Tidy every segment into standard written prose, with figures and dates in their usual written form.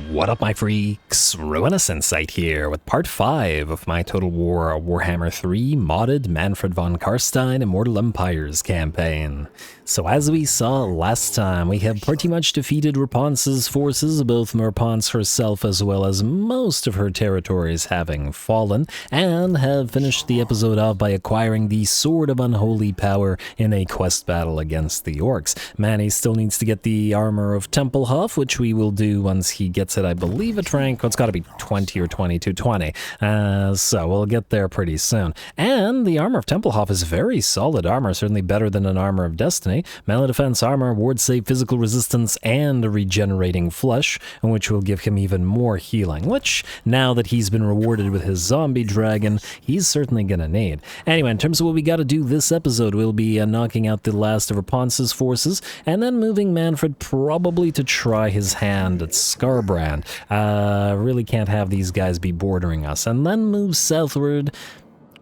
What up, my freaks? RuinusInsight here with part 5 of my Total War Warhammer 3 modded Mannfred von Carstein Immortal Empires campaign. So as we saw last time, we have pretty much defeated Rapunzel's forces, both Rapunzel herself as well as most of her territories having fallen, and have finished the episode off by acquiring the Sword of Unholy Power in a quest battle against the Orcs. Manny still needs to get the Armor of Templehof, which we will do once he gets it, I believe, at rank, it's got to be 20 or 22, 20. So we'll get there pretty soon. And the Armor of Templehof is very solid armor, certainly better than an Armor of Destiny. Melee defense armor, ward save, physical resistance, and regenerating flesh, which will give him even more healing, which, now that he's been rewarded with his zombie dragon, he's certainly gonna need. Anyway, in terms of what we gotta do this episode, we'll be knocking out the last of Rapunzel's forces, and then moving Mannfred probably to try his hand at Scarbrand. Really can't have these guys be bordering us. And then move southward,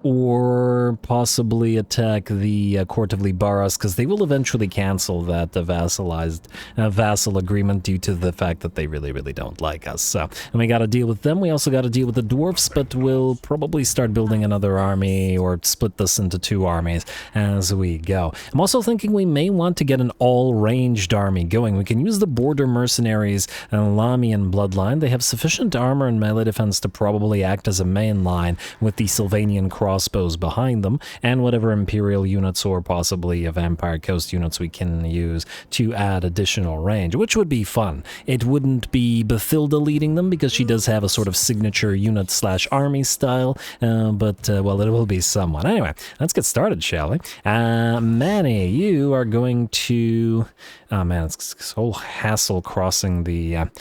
or possibly attack the Court of Libaras, because they will eventually cancel that vassal agreement due to the fact that they really don't like us. So, and we got to deal with them. We also got to deal with the dwarfs, but we'll probably start building another army or split this into 2 armies as we go. I'm also thinking we may want to get an all-ranged army going. We can use the border mercenaries and Lamian bloodline. They have sufficient armor and melee defense to probably act as a main line with the Sylvanian crossbows behind them, and whatever Imperial units or possibly a Vampire Coast units we can use to add additional range, which would be fun. It wouldn't be Bathilda leading them because she does have a sort of signature unit slash army style, but well, it will be someone. Anyway, let's get started, shall we? Manny, you are going to... Oh man, it's this whole hassle crossing the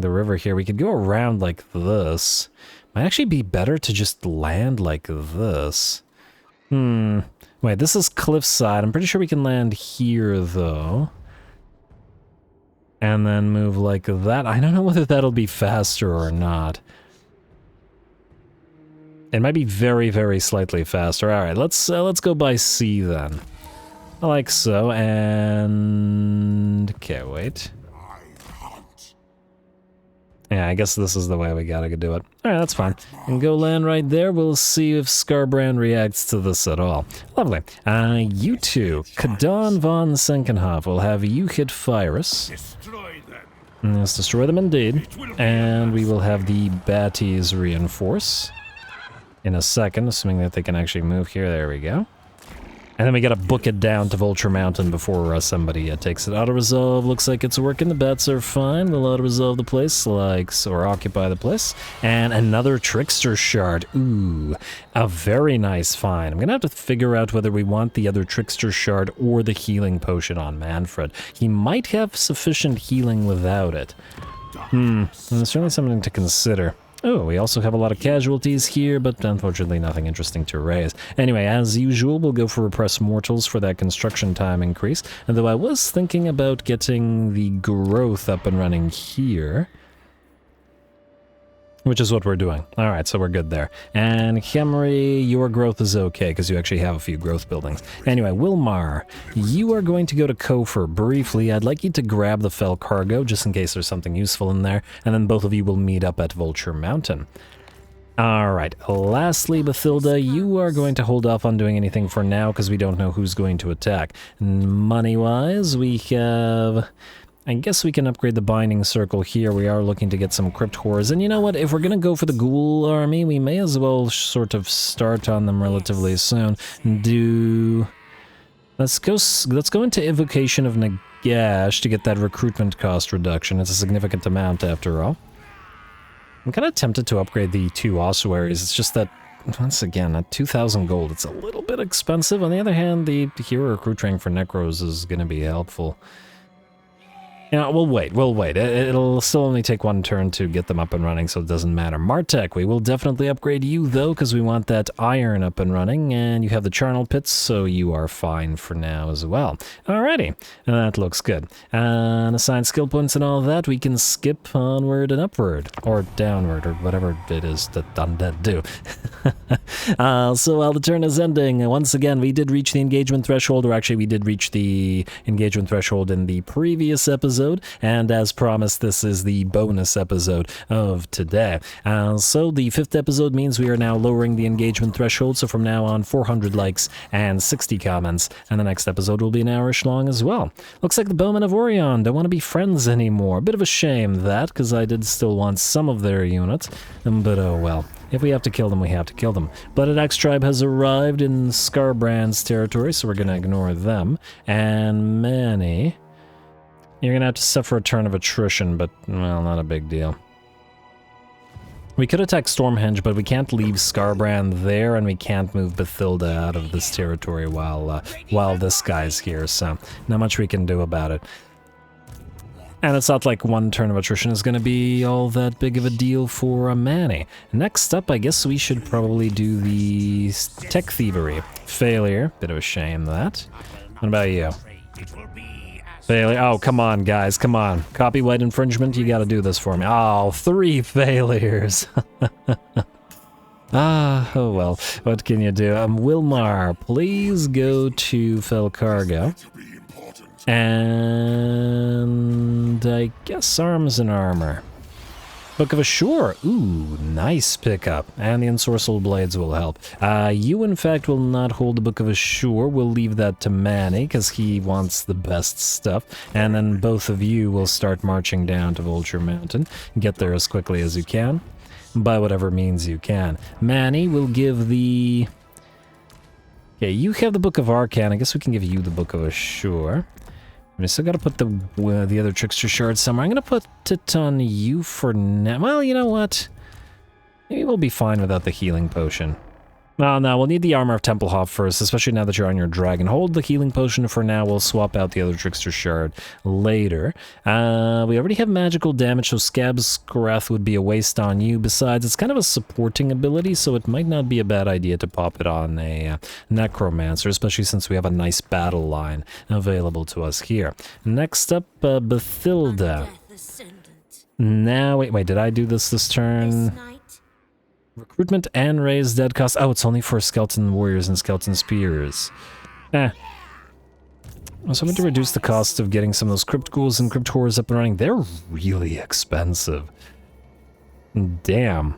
river here. We could go around like this. Might actually be better to just land like this. Wait, this is cliffside. I'm pretty sure we can land here, though. And then move like that. I don't know whether that'll be faster or not. It might be very slightly faster. Alright, let's go by sea, then. I like so, and... Okay, wait. Yeah, I guess this is the way we gotta do it. Alright, that's fine. And go land right there. We'll see if Scarbrand reacts to this at all. Lovely. You two, Kadan von Senkenhof, will have you hit Fyrus. Destroy them. Let's destroy them indeed. And we will have the Batties reinforce in a second, assuming that they can actually move here. There we go. And then we gotta book it down to Vulture Mountain before somebody takes it. Auto-resolve looks like it's working. The bats are fine. We'll auto-resolve the place, or occupy the place. And another Trickster Shard. Ooh, a very nice find. I'm gonna have to figure out whether we want the other Trickster Shard or the healing potion on Mannfred. He might have sufficient healing without it. There's certainly something to consider. Oh, we also have a lot of casualties here, but unfortunately nothing interesting to raise. Anyway, as usual, we'll go for Repress Mortals for that construction time increase. And though I was thinking about getting the growth up and running here, which is what we're doing. Alright, so we're good there. And Khemri, your growth is okay, because you actually have a few growth buildings. Anyway, Wilmar, you are going to go to Kofor briefly. I'd like you to grab the Fell Cargo, just in case there's something useful in there, and then both of you will meet up at Vulture Mountain. Alright, lastly, Bathilda, you are going to hold off on doing anything for now, because we don't know who's going to attack. Money-wise, we have... I guess we can upgrade the Binding Circle here. We are looking to get some Crypt Horrors. And you know what? If we're going to go for the Ghoul army, we may as well sort of start on them relatively soon. Let's go into Evocation of Nagash to get that recruitment cost reduction. It's a significant amount after all. I'm kind of tempted to upgrade the 2 ossuaries. It's just that, once again, at 2,000 gold, it's a little bit expensive. On the other hand, the hero recruit rank for Necros is going to be helpful. Yeah, we'll wait. It'll still only take 1 turn to get them up and running, so it doesn't matter. Martek, we will definitely upgrade you, though, because we want that iron up and running, and you have the charnel pits, so you are fine for now as well. Alrighty, that looks good. And assign skill points and all that, we can skip onward and upward, or downward, or whatever it is that undead do. So while the turn is ending, once again, we did reach the engagement threshold, or actually we did reach the engagement threshold in the previous episode, episode, and as promised, this is the bonus episode of today. So the 5th episode means we are now lowering the engagement threshold, so from now on 400 likes and 60 comments, and the next episode will be an hour-ish long as well. Looks like the Bowmen of Orion don't want to be friends anymore. Bit of a shame that, because I did still want some of their units, but oh well. If we have to kill them, we have to kill them. Blooded Axe Tribe has arrived in Scarbrand's territory, so we're going to ignore them. And Manny, you're going to have to suffer a turn of attrition, but, well, not a big deal. We could attack Stormhenge, but we can't leave Scarbrand there, and we can't move Bathilda out of this territory while this guy's here, so not much we can do about it. And it's not like one turn of attrition is going to be all that big of a deal for a Manny. Next up, I guess we should probably do the tech thievery. Failure. Bit of a shame, that. What about you? Failure. Oh, come on, guys. Come on. Copyright infringement, you got to do this for me. Oh, 3 failures. Oh well. What can you do? Wilmar, please go to Felcargo. And I guess arms and armor. Book of Assure. Ooh, nice pickup. And the ensorcelled blades will help. You, in fact, will not hold the Book of Assure. We'll leave that to Manny, because he wants the best stuff. And then both of you will start marching down to Vulture Mountain. Get there as quickly as you can. By whatever means you can. Manny will give the... Okay, you have the Book of Arcane. I guess we can give you the Book of Assure. I still gotta put the other Trickster Shard somewhere. I'm gonna put it on you for now. Well, you know what? Maybe we'll be fine without the healing potion. No, we'll need the Armor of Templehof first, especially now that you're on your dragon. Hold the healing potion for now. We'll swap out the other Trickster Shard later. We already have magical damage, so Scab's Wrath would be a waste on you. Besides, it's kind of a supporting ability, so it might not be a bad idea to pop it on a Necromancer, especially since we have a nice battle line available to us here. Next up, Bathilda. Now, wait, did I do this turn? Recruitment and raise dead cost. Oh, it's only for skeleton warriors and skeleton spears. I was hoping to reduce the cost of getting some of those crypt ghouls and crypt horrors up and running. They're really expensive. Damn.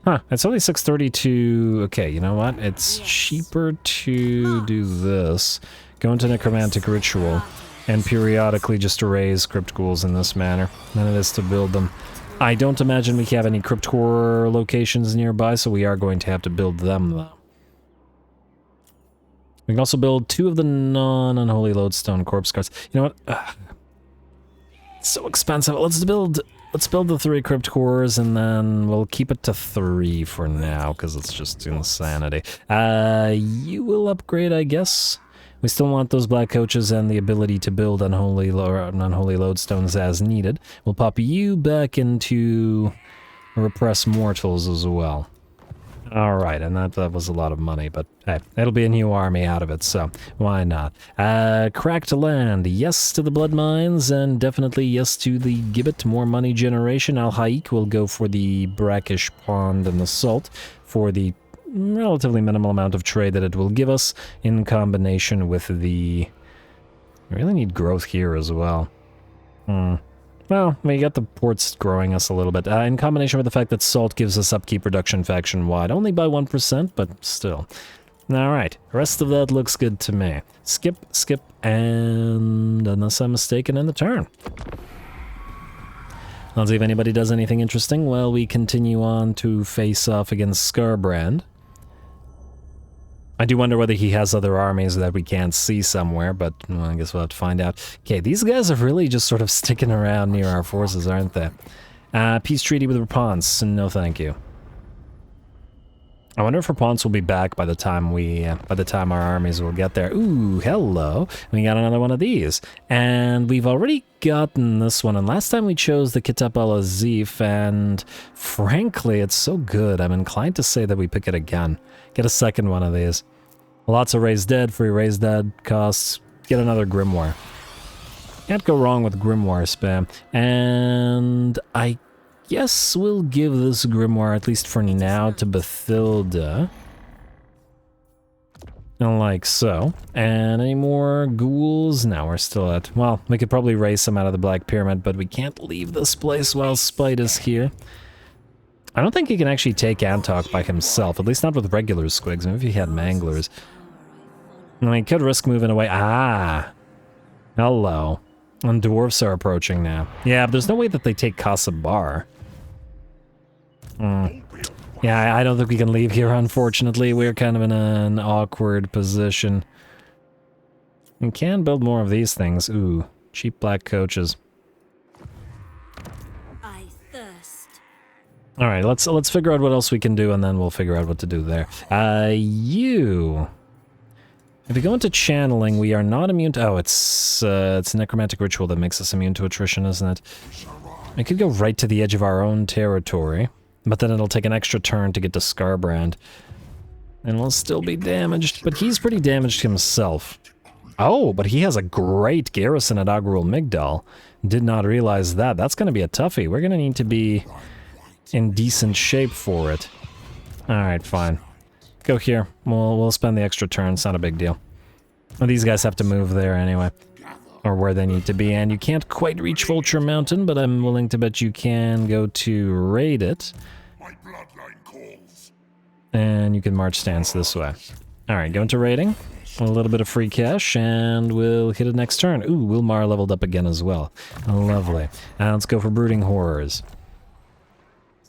Huh, it's only 632. Okay, you know what? It's cheaper to do this. Go into Necromantic Ritual and periodically just erase crypt ghouls in this manner than it is to build them. I don't imagine we have any crypt horror locations nearby, so we are going to have to build them, though. We can also build 2 of the non-unholy lodestone corpse cards. You know what? It's so expensive. Let's build the 3 crypt horrors, and then we'll keep it to 3 for now, because it's just insanity. You will upgrade, I guess. We still want those black coaches and the ability to build unholy lodestones as needed. We'll pop you back into Repress Mortals as well. Alright, and that was a lot of money, but hey, it'll be a new army out of it, so why not? Cracked land, yes to the blood mines, and definitely yes to the gibbet, more money generation. Al-Haik will go for the brackish pond and the salt for the relatively minimal amount of trade that it will give us, in combination with the... We really need growth here as well. Well, we got the ports growing us a little bit, in combination with the fact that salt gives us upkeep reduction faction-wide, only by 1%, but still. Alright, the rest of that looks good to me. Skip, and unless I'm mistaken, end the turn. Let's see if anybody does anything interesting while we continue on to face off against Scarbrand. I do wonder whether he has other armies that we can't see somewhere, but well, I guess we'll have to find out. Okay, these guys are really just sort of sticking around near our forces, aren't they? Peace treaty with Rapunz. No, thank you. I wonder if Rapunz will be back by the time our armies will get there. Ooh, hello. We got another one of these. And we've already gotten this one. And last time we chose the Kitab al-Azif, and frankly, it's so good. I'm inclined to say that we pick it again. Get a second one of these. Lots of raised dead, free raised dead costs. Get another Grimoire. Can't go wrong with Grimoire spam. And I guess we'll give this Grimoire, at least for now, to Bathilda. Like so. And any more ghouls? No, we're still at... Well, we could probably raise some out of the Black Pyramid, but we can't leave this place while Spite is here. I don't think he can actually take Antok by himself, at least not with regular squigs. Maybe if he had manglers. I mean, he could risk moving away. Ah! Hello. And dwarfs are approaching now. Yeah, but there's no way that they take Kasabar. Yeah, I don't think we can leave here, unfortunately. We're kind of in an awkward position. We can build more of these things. Ooh, cheap black coaches. I thirst. All right, let's figure out what else we can do, and then we'll figure out what to do there. You. If we go into channeling, we are not immune to... Oh, it's a necromantic ritual that makes us immune to attrition, isn't it? We could go right to the edge of our own territory, but then it'll take an extra turn to get to Scarbrand. And we'll still be damaged, but he's pretty damaged himself. Oh, but he has a great garrison at Agrul Migdal. Did not realize that. That's going to be a toughie. We're going to need to be in decent shape for it. Alright, fine. Go here. We'll spend the extra turn. It's not a big deal. Well, these guys have to move there anyway. Or where they need to be. And you can't quite reach Vulture Mountain, but I'm willing to bet you can go to raid it. And you can march stance this way. Alright, go into raiding. A little bit of free cash, and we'll hit it next turn. Ooh, Wilmar leveled up again as well. Lovely. Now let's go for Brooding Horrors.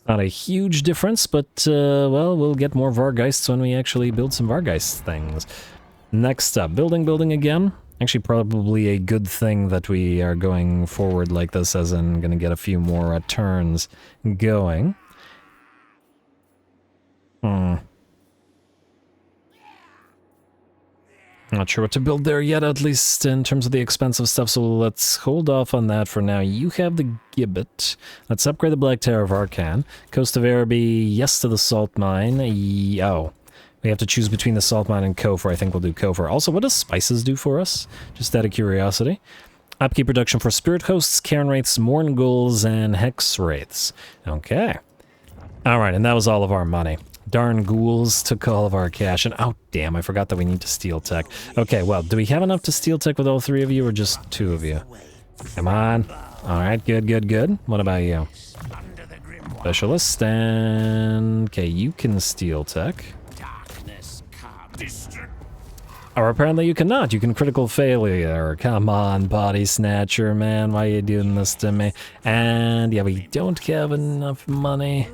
Not a huge difference, but, well, we'll get more Vargeists when we actually build some Vargeist things. Next up, building again. Actually, probably a good thing that we are going forward like this, as in gonna get a few more turns going. Not sure what to build there yet, at least in terms of the expensive stuff, so let's hold off on that for now. You have the Gibbet. Let's upgrade the Black Tower of Arcan. Coast of Erebus, yes to the Salt Mine. Oh, we have to choose between the Salt Mine and Kofar. I think we'll do Kofar. Also, what does Spices do for us? Just out of curiosity. Upkeep production for Spirit Hosts, Cairn Wraiths, Morn Ghouls, and Hex Wraiths. Okay. Alright, and that was all of our money. Darn ghouls took all of our cash, and oh damn, I forgot that we need to steel tech. Okay, well, do we have enough to steel tech with all three of you, or just two of you? Come on. Alright, good. What about you? Specialist, and... okay, you can steel tech. Or apparently you cannot. You can critical failure. Come on, Body Snatcher, man. Why are you doing this to me? And yeah, we don't have enough money.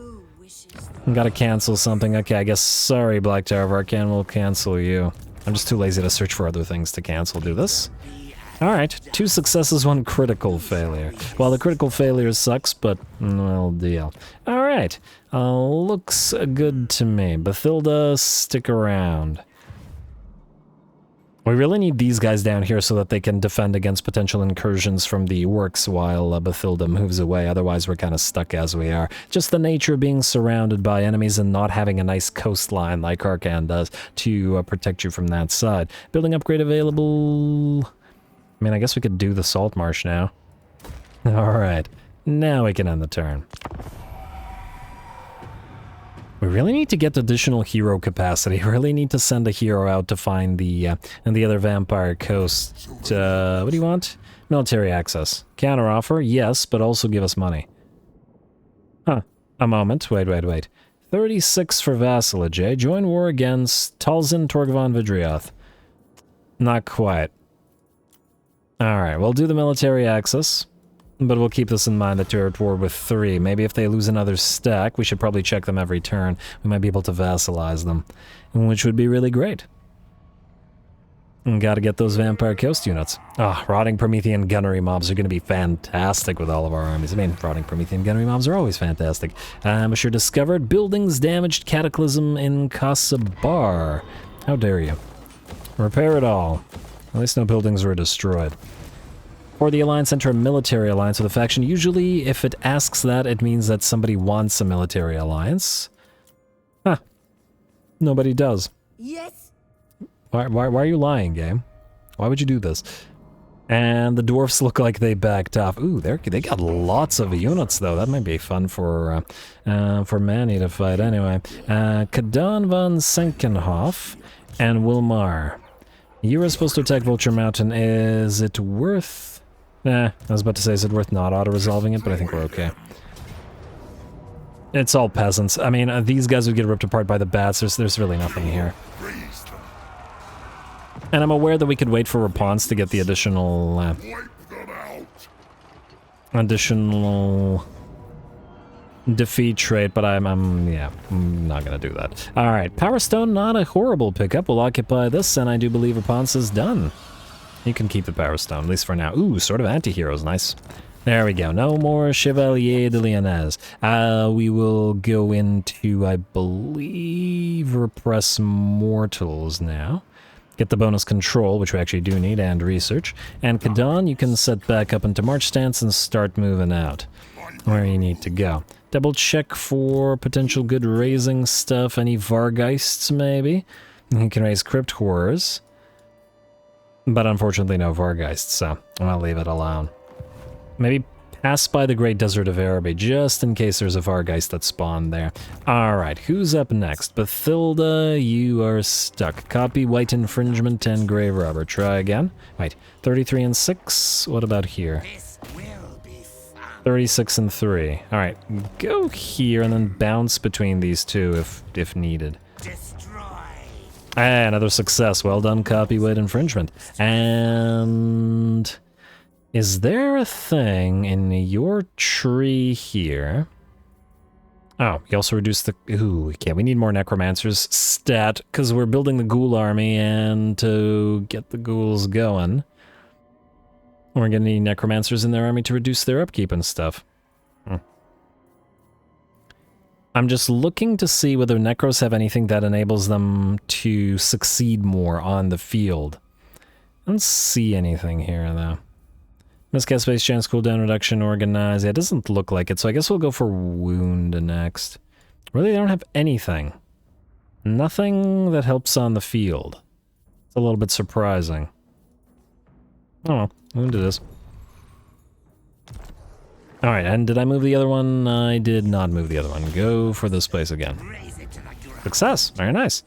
Gotta cancel something. Okay, I guess, sorry, Black Tower of Arcan, we'll cancel you. I'm just too lazy to search for other things to cancel. Do this. Alright, 2 successes, 1 critical failure. Well, the critical failure sucks, but, well, deal. Alright, looks good to me. Bathilda, stick around. We really need these guys down here so that they can defend against potential incursions from the orcs while Bathilda moves away. Otherwise, we're kind of stuck as we are. Just the nature of being surrounded by enemies and not having a nice coastline like Arcan does to protect you from that side. Building upgrade available... I mean, I guess we could do the Salt Marsh now. Alright, now we can end the turn. We really need to get additional hero capacity. We really need to send a hero out to find the other vampire coast. What do you want? Military access. Counteroffer, yes, but also give us money. Huh. A moment. Wait. 36 for vassalage, eh? Join war against Talzin, Torgvan, Vidrioth. Not quite. Alright, we'll do the military access. But we'll keep this in mind that you're at war with 3. Maybe if they lose another stack, we should probably check them every turn. We might be able to vassalize them, which would be really great. And gotta get those Vampire Coast units. Rotting Promethean gunnery mobs are gonna be fantastic with all of our armies. I mean, rotting Promethean gunnery mobs are always fantastic. Ambusher discovered. Buildings damaged. Cataclysm in Kasabar. How dare you. Repair it all. At least no buildings were destroyed. For the alliance, enter a military alliance with a faction. Usually, if it asks that, it means that somebody wants a military alliance. Huh. Nobody does. Yes. Why are you lying, game? Why would you do this? And the dwarfs look like they backed off. Ooh, they got lots of units, though. That might be fun for Manny to fight anyway. Kadan von Senkenhof And Wilmar. You were supposed to attack Vulture Mountain. Is it worth... Nah, I was about to say, is it worth not auto-resolving it, but I think we're okay. It's all peasants. I mean, these guys would get ripped apart by the bats. There's really nothing here. And I'm aware that we could wait for Raponce to get the additional... additional... defeat trait, but I'm not gonna do that. Alright, Power Stone, not a horrible pickup. We'll occupy this, and I do believe Raponce is done. You can keep the Power Stone, at least for now. Ooh, sort of anti-heroes, nice. There we go, no more Chevalier de Lyonnaise. We will go into, I believe, Repress Mortals now. Get the bonus control, which we actually do need, and research. And Kadon, you can set back up into March stance and start moving out where you need to go. Double check for potential good raising stuff. Any Vargeists, maybe? You can raise Crypt Horrors. But unfortunately no Vargeists, so I'll leave it alone. Maybe pass by the Great Desert of Erebus, just in case there's a Vargeist that spawned there. Alright, who's up next? Bathilda, you are stuck. Copy, White Infringement, and Grave Robber. Try again. Wait, 33 and 6? What about here? 36 and 3. Alright, go here and then bounce between these two if needed. Another success. Well done, Copy, White Infringement. And... is there a thing in your tree here? Oh, you also reduced the... ooh, okay, we need more Necromancers stat, because we're building the Ghoul army, and to get the Ghouls going, we're gonna need Necromancers in their army to reduce their upkeep and stuff. I'm just looking to see whether Necros have anything that enables them to succeed more on the field. I don't see anything here, though. Miscast base chance, cooldown reduction, organize. Yeah, it doesn't look like it, so I guess we'll go for wound next. Really, they don't have anything. Nothing that helps on the field. It's a little bit surprising. Oh well, wound it is. Alright, and did I move the other one? I did not move the other one. Go for this place again. Success! Very nice.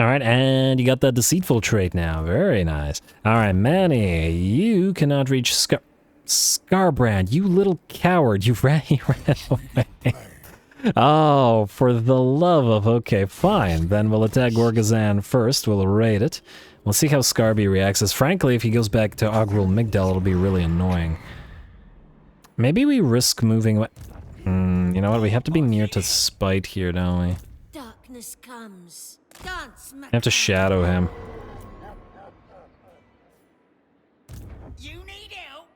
Alright, and you got that deceitful trait now. Very nice. Alright, Manny, you cannot reach Scarbrand, you little coward. You ran away. Oh, for the love of... okay, fine. Then we'll attack Gorgazan first. We'll raid it. We'll see how Scarby reacts. As frankly, if he goes back to Ogrul Migdal, it'll be really annoying. Maybe we risk moving away. You know what? We have to be near to Spite here, don't we? Darkness comes. Dance, I have to shadow him. You need help.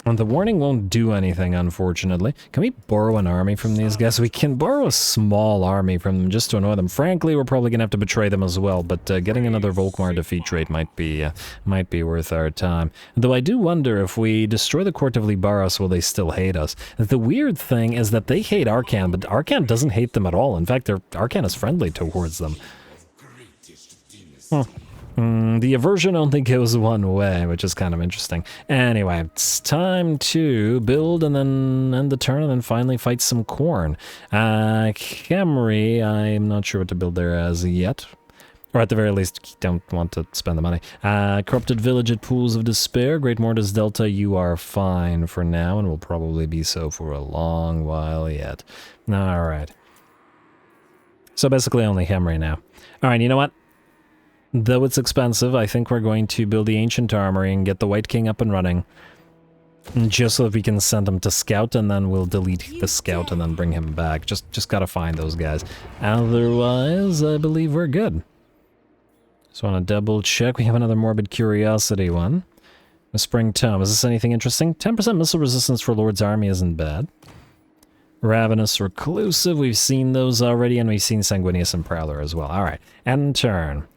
And the warning won't do anything, unfortunately. Can we borrow an army from these guys? We can borrow a small army from them just to annoy them. Frankly, we're probably gonna have to betray them as well, but getting another Volkmar defeat rate might be worth our time. Though I do wonder if we destroy the Court of Libaros, will they still hate us? The weird thing is that they hate Arcan, but Arcan doesn't hate them at all. In fact, Arcan is friendly towards them. The aversion only goes one way, which is kind of interesting. Anyway, it's time to build and then end the turn and then finally fight some Khorne. Khemri, I'm not sure what to build there as yet. Or at the very least, don't want to spend the money. Corrupted Village at Pools of Despair. Great Mortis Delta, you are fine for now and will probably be so for a long while yet. Alright. So basically only Khemri now. Alright, you know what? Though it's expensive, I think we're going to build the Ancient Armory and get the White King up and running. Just so that we can send him to Scout, and then we'll delete the Scout and then bring him back. Just gotta find those guys. Otherwise, I believe we're good. Just want to double check. We have another Morbid Curiosity one. A Spring Tome. Is this anything interesting? 10% missile resistance for Lord's Army isn't bad. Ravenous Reclusive, we've seen those already, and we've seen Sanguinius and Prowler as well. Alright, end turn.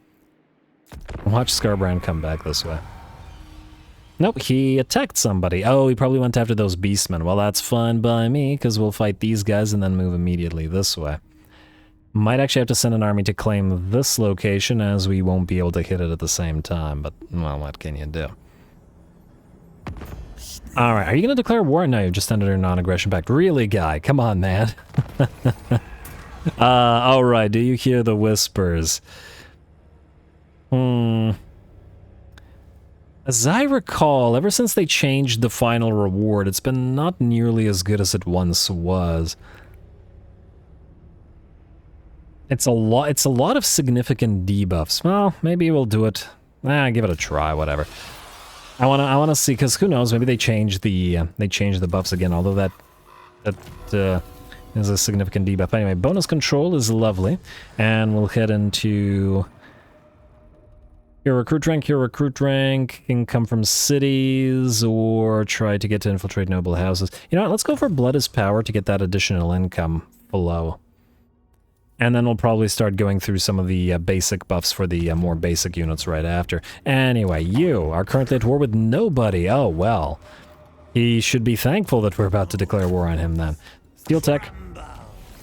Watch Scarbrand come back this way. Nope, he attacked somebody. Oh, he probably went after those beastmen. Well, that's fine by me, because we'll fight these guys and then move immediately this way. Might actually have to send an army to claim this location, as we won't be able to hit it at the same time, but, well, what can you do? Alright, are you going to declare war? No, you just ended your non-aggression pact. Really, guy? Come on, man. Alright, do you hear the whispers? As I recall, ever since they changed the final reward, it's been not nearly as good as it once was. It's a lot of significant debuffs. Well, maybe we'll do it. Give it a try, whatever. I wanna see, because who knows, maybe they changed the buffs again, although that is a significant debuff. Anyway, bonus control is lovely, and we'll head into your recruit rank can come from cities, or try to get to infiltrate noble houses. You know what, let's go for Blood is Power to get that additional income below. And then we'll probably start going through some of the basic buffs for the more basic units right after. Anyway, you are currently at war with nobody. Oh, well. He should be thankful that we're about to declare war on him then. Steel Tech.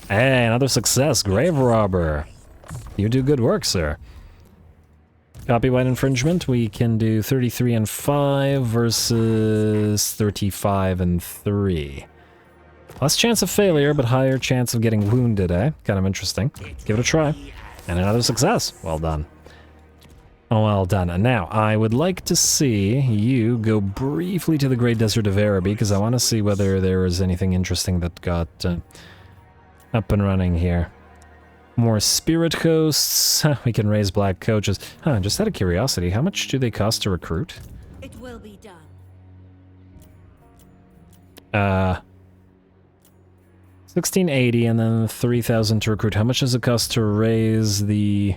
Hey, another success. Grave Robber. You do good work, sir. Copyright infringement, we can do 33 and 5 versus 35 and 3. Less chance of failure, but higher chance of getting wounded, eh? Kind of interesting. Give it a try. And another success. Well done. Oh, well done. And now, I would like to see you go briefly to the Great Desert of Erebus, because I want to see whether there is anything interesting that got up and running here. More spirit coasts. We can raise black coaches. Just out of curiosity, how much do they cost to recruit? It will be done. 1680 and then 3,000 to recruit. How much does it cost to raise these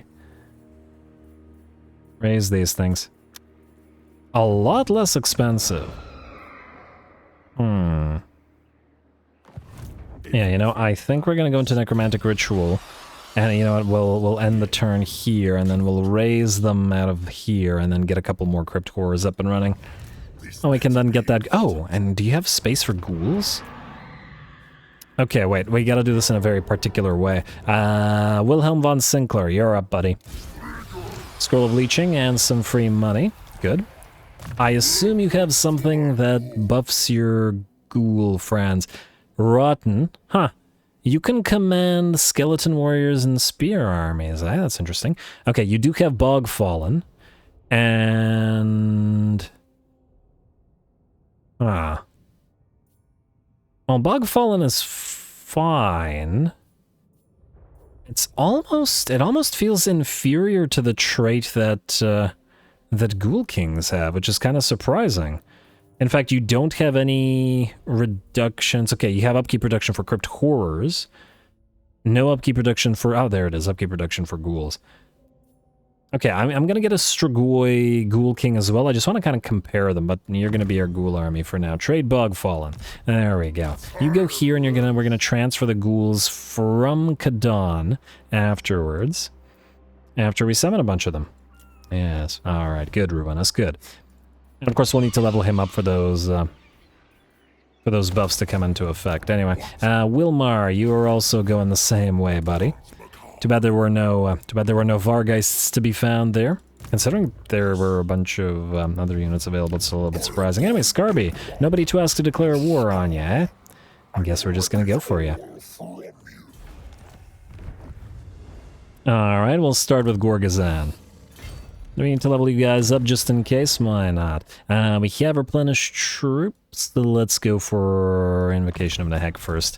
things? A lot less expensive. Yeah, you know, I think we're gonna go into Necromantic Ritual. And you know what, we'll end the turn here, and then we'll raise them out of here, and then get a couple more Crypt Horrors up and running. Oh, we can then get that... Oh, and do you have space for ghouls? Okay, wait, we gotta do this in a very particular way. Wilhelm von Sinclair, you're up, buddy. Scroll of Leeching and some free money. Good. I assume you have something that buffs your ghoul friends. Rotten. Huh. You can command skeleton warriors and spear armies. That's interesting. Okay, you do have Bog Fallen. And... Well, Bog Fallen is fine. It almost feels inferior to the trait that Ghoul Kings have, which is kind of surprising. In fact, you don't have any reductions. Okay, you have upkeep reduction for Crypt Horrors. No upkeep reduction for... Oh, there it is. Upkeep reduction for ghouls. Okay, I'm going to get a Strigoi Ghoul King as well. I just want to kind of compare them, but you're going to be our ghoul army for now. Trade Bog Fallen. There we go. You go here, and we're going to transfer the ghouls from Kadon afterwards. After we summon a bunch of them. Yes. All right. Good, Ruinous. Good. And of course, we'll need to level him up for those buffs to come into effect. Anyway, Wilmar, you are also going the same way, buddy. Too bad there were no Vargeists to be found there. Considering there were a bunch of other units available, it's a little bit surprising. Anyway, Scarby, nobody to ask to declare war on you, eh? I guess we're just gonna go for you. Alright, we'll start with Gorgazan. We need to level you guys up just in case, why not? We have replenished troops, so let's go for Invocation of Nahek first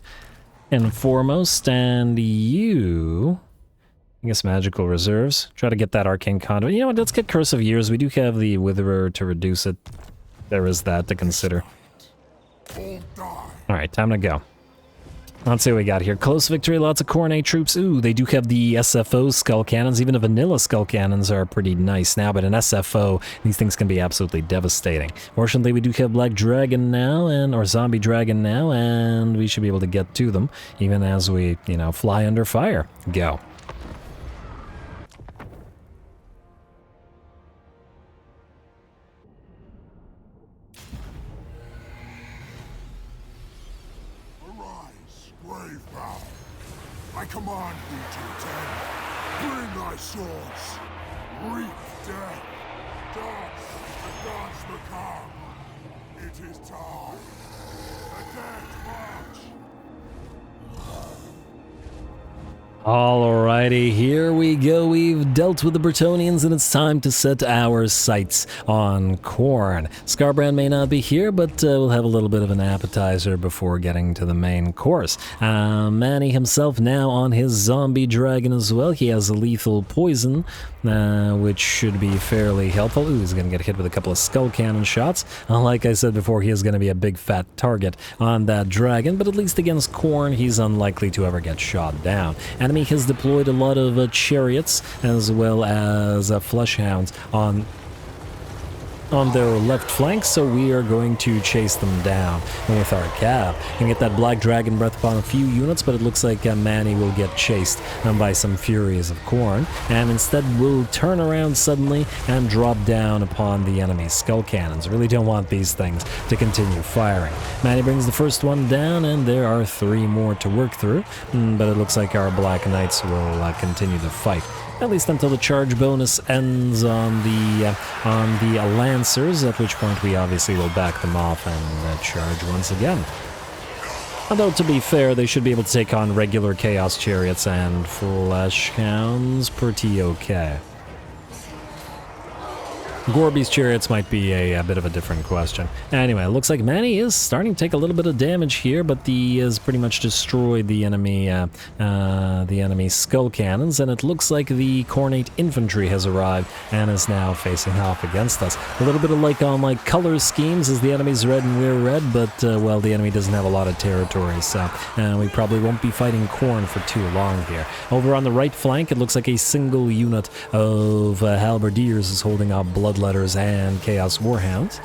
and foremost, and you... I guess magical reserves. Try to get that arcane conduit. You know what, let's get Curse of Years. We do have the Witherer to reduce it. There is that to consider. Alright, time to go. Let's see what we got here. Close victory, lots of Khorne troops. Ooh, they do have the SFO skull cannons. Even the vanilla skull cannons are pretty nice now, but in SFO, these things can be absolutely devastating. Fortunately, we do have Black Dragon now, or Zombie Dragon now, and we should be able to get to them, even as we, you know, fly under fire. Go. I command thee to attend. Bring thy swords. Reap death. Dance the dance macabre. It is time. A dead march. Alrighty, here we go. We've dealt with the Bretonnians and it's time to set our sights on Khorne. Scarbrand may not be here, but we'll have a little bit of an appetizer before getting to the main course. Manny himself now on his zombie dragon as well. He has a lethal poison, which should be fairly helpful. Ooh, he's going to get hit with a couple of skull cannon shots. Like I said before, he is going to be a big fat target on that dragon, but at least against Khorne, he's unlikely to ever get shot down. Enemy has deployed a lot of chariots as well as fleshhounds on their left flank, so we are going to chase them down with our cab and get that black dragon breath upon a few units, but it looks like Manny will get chased by some furies of Khorne, and instead will turn around suddenly and drop down upon the enemy's skull cannons. Really don't want these things to continue firing. Manny brings the first one down, and there are 3 more to work through, but it looks like our Black Knights will continue to fight. At least until the charge bonus ends on the Lancers, at which point we obviously will back them off and charge once again. Although, to be fair, they should be able to take on regular Chaos Chariots and Flesh Hounds pretty okay. Gorby's chariots might be a bit of a different question. Anyway, it looks like Manny is starting to take a little bit of damage here, but he has pretty much destroyed the enemy skull cannons, and it looks like the Khornate infantry has arrived and is now facing off against us. A little bit of like on like color schemes, as the enemy's red and we're red, but well, the enemy doesn't have a lot of territory, so we probably won't be fighting Khorne for too long here. Over on the right flank, it looks like a single unit of halberdiers is holding up Bloodletters and Chaos Warhounds.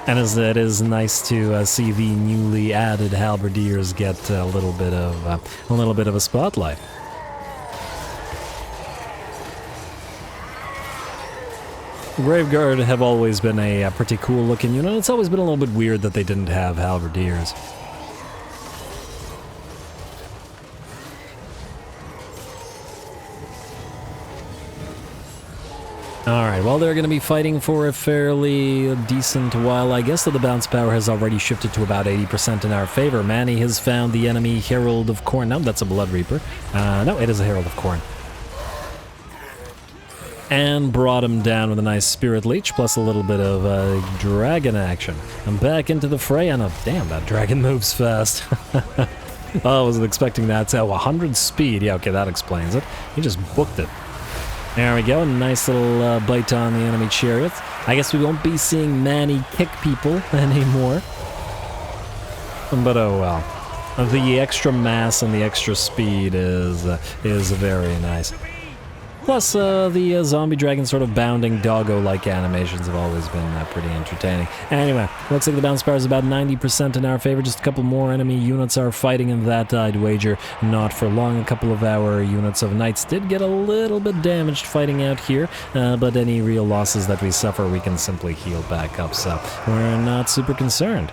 And as it is nice to see the newly added halberdiers get a little bit of a spotlight. Graveguard have always been a pretty cool looking unit. It's always been a little bit weird that they didn't have halberdiers. Alright, well, they're going to be fighting for a fairly decent while. I guess that the bounce power has already shifted to about 80% in our favor. Manny has found the enemy Herald of Khorne. No, that's a Blood Reaper. No, it is a Herald of Khorne. And brought him down with a nice Spirit Leech, plus a little bit of dragon action. I'm back into the fray, and damn, that dragon moves fast. Oh, I wasn't expecting that. So 100 speed. Yeah, okay, that explains it. He just booked it. There we go, a nice little bite on the enemy chariots. I guess we won't be seeing Manny kick people anymore. But oh well. The extra mass and the extra speed is very nice. Plus, the zombie dragon sort of bounding doggo-like animations have always been pretty entertaining. Anyway, looks like the bounce power is about 90% in our favor. Just a couple more enemy units are fighting, and that I'd wager not for long. A couple of our units of knights did get a little bit damaged fighting out here, but any real losses that we suffer, we can simply heal back up, so we're not super concerned.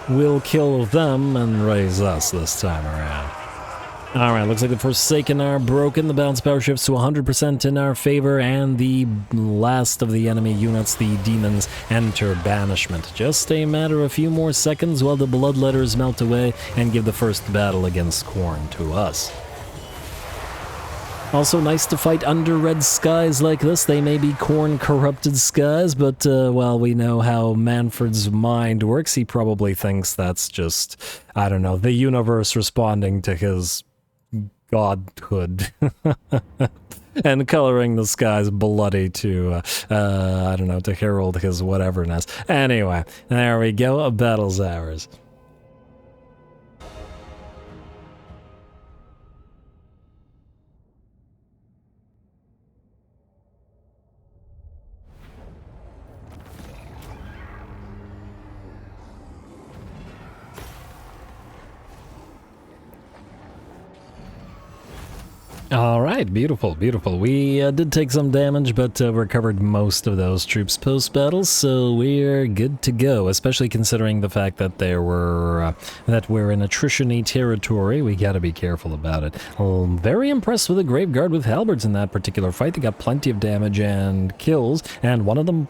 We'll kill them and raise us this time around. Alright, looks like the Forsaken are broken. The bounce power shifts to 100% in our favor, and the last of the enemy units, the demons, enter banishment. Just a matter of a few more seconds while the Bloodletters melt away and give the first battle against Khorne to us. Also nice to fight under red skies like this. They may be Khorne-corrupted skies, but, well, we know how Mannfred's mind works. He probably thinks that's just, I don't know, the universe responding to his godhood. And coloring the skies bloody to, I don't know, to herald his whateverness. Anyway, there we go, a battle's ours. Alright, beautiful, beautiful. We did take some damage, but recovered most of those troops post-battle, so we're good to go, especially considering the fact that that we're in attrition-y territory. We gotta be careful about it. Very impressed with the Graveguard with halberds in that particular fight. They got plenty of damage and kills, and one of them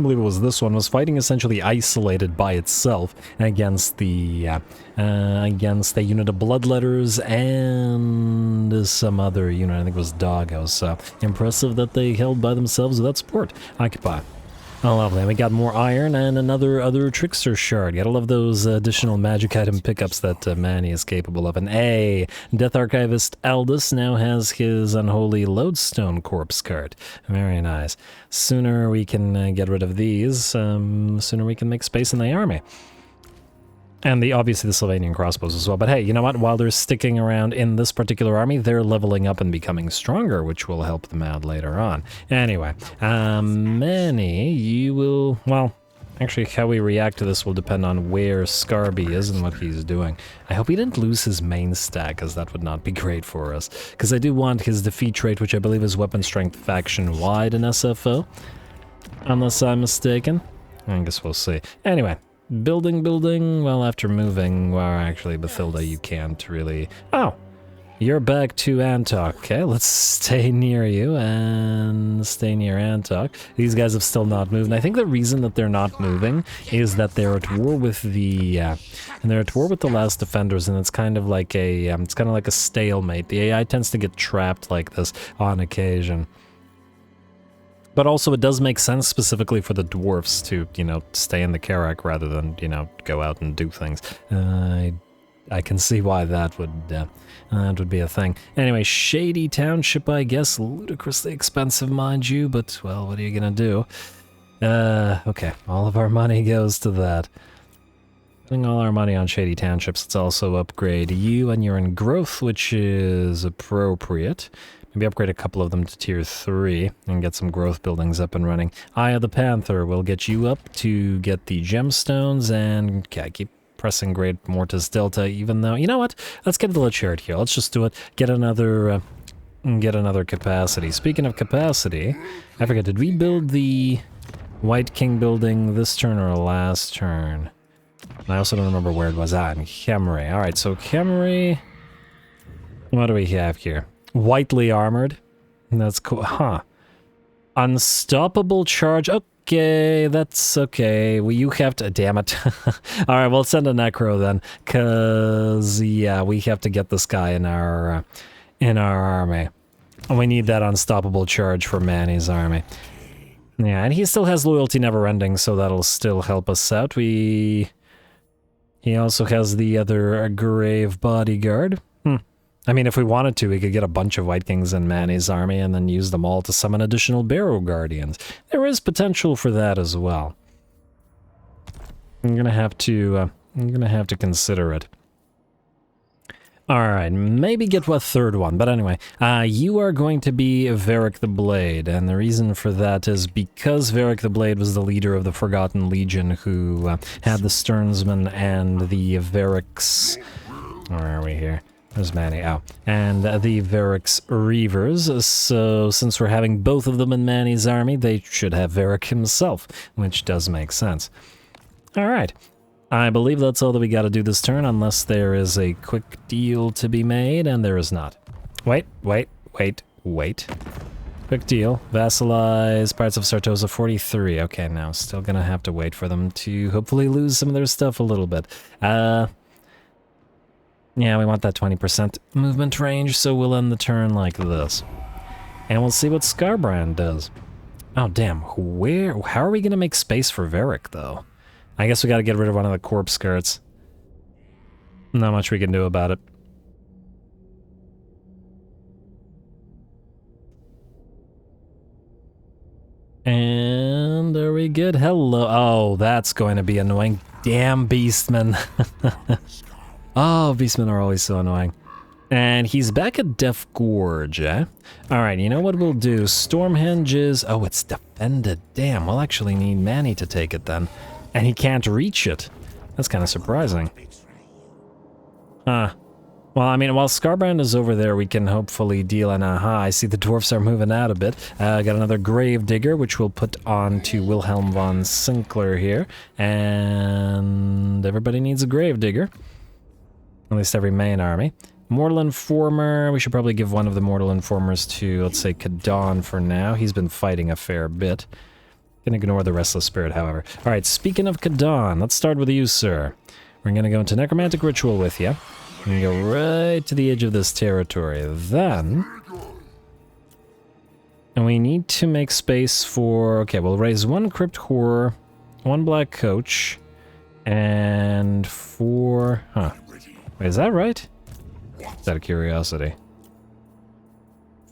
believe it was this one, was fighting essentially isolated by itself against the unit of Bloodletters and some other unit. I think it was Doggos. So impressive that they held by themselves without support. Occupy. Oh, lovely. And we got more iron and another Trickster Shard. Gotta love those additional magic item pickups that Manny is capable of. And Death Archivist Aldous now has his Unholy Lodestone Corpse card. Very nice. Sooner we can get rid of these, sooner we can make space in the army. And obviously the Sylvanian crossbows as well. But hey, you know what? While they're sticking around in this particular army, they're leveling up and becoming stronger, which will help them out later on. Anyway, Manny, you will... Well, actually, how we react to this will depend on where Scarby is and what he's doing. I hope he didn't lose his main stack, because that would not be great for us. Because I do want his defeat trait, which I believe is weapon strength faction-wide in SFO. Unless I'm mistaken. I guess we'll see. Anyway. Building, well, after moving, well, actually, Bathilda, you can't really... Oh! You're back to Antok. Okay, let's stay near you and stay near Antok. These guys have still not moved, and I think the reason that they're not moving is that they're at war with the... they're at war with the last defenders, and it's kind of like a... it's kind of like a stalemate. The AI tends to get trapped like this on occasion. But also it does make sense specifically for the dwarfs to, you know, stay in the Karak rather than, you know, go out and do things. I can see why that would be a thing. Anyway, Shady Township, I guess, ludicrously expensive, mind you, but, well, what are you gonna do? Okay, all of our money goes to that. Putting all our money on Shady Townships, let's also upgrade you, and you're in growth, which is appropriate. Maybe upgrade a couple of them to tier 3 and get some growth buildings up and running. Eye of the Panther will get you up to get the gemstones, and yeah, keep pressing Great Mortis Delta, even though, you know what? Let's get the Lichard here. Let's just do it. Get another capacity. Speaking of capacity, I forget, did we build the White King building this turn or last turn? I also don't remember where it was at. In Khemri. Alright, so Khemri... What do we have here? Whitely armored. That's cool. Huh. Unstoppable charge. Okay, that's okay. Well, you have to... Damn it. Alright, we'll send a Necro then. Because, yeah, we have to get this guy in our army. And we need that unstoppable charge for Manny's army. Yeah, and he still has loyalty never ending, so that'll still help us out. He also has the other grave bodyguard. I mean, if we wanted to, we could get a bunch of White Kings in Manny's army and then use them all to summon additional Barrow Guardians. There is potential for that as well. I'm gonna have to consider it. Alright, maybe get a third one, but anyway, you are going to be Varric the Blade, and the reason for that is because Varric the Blade was the leader of the Forgotten Legion who had the Sternsmen and the Varric's... Where are we here? There's Manny, oh. And the Varric's Reavers, so since we're having both of them in Manny's army, they should have Varric himself, which does make sense. Alright. I believe that's all that we gotta do this turn, unless there is a quick deal to be made, and there is not. Wait. Quick deal. Vassalize parts of Sartosa 43. Okay, now still gonna have to wait for them to hopefully lose some of their stuff a little bit. Yeah, we want that 20% movement range, so we'll end the turn like this. And we'll see what Scarbrand does. Oh, damn. How are we gonna make space for Varric, though? I guess we gotta get rid of one of the corpse skirts. Not much we can do about it. And are we good? Hello. Oh, that's going to be annoying. Damn Beastmen. Oh, Beastmen are always so annoying. And he's back at Death Gorge, eh? Alright, you know what we'll do? Stormhenge is... Oh, it's defended. Damn, we'll actually need Manny to take it then. And he can't reach it. That's kind of surprising. Well, I mean, while Scarbrand is over there, we can hopefully deal an aha. I see the dwarfs are moving out a bit. Got another Grave Digger, which we'll put on to Wilhelm von Sinclair here. And everybody needs a Grave Digger. At least every main army. Mortal Informer, we should probably give one of the Mortal Informers to, let's say, Kadon for now. He's been fighting a fair bit. Can ignore the Restless Spirit, however. Alright, speaking of Kadon, let's start with you, sir. We're gonna go into Necromantic Ritual with you. We're gonna go right to the edge of this territory. Then... and we need to make space for... okay, we'll raise 1 Crypt Horror, 1 Black Coach, and 4... huh. Wait, is that right? Just out of curiosity.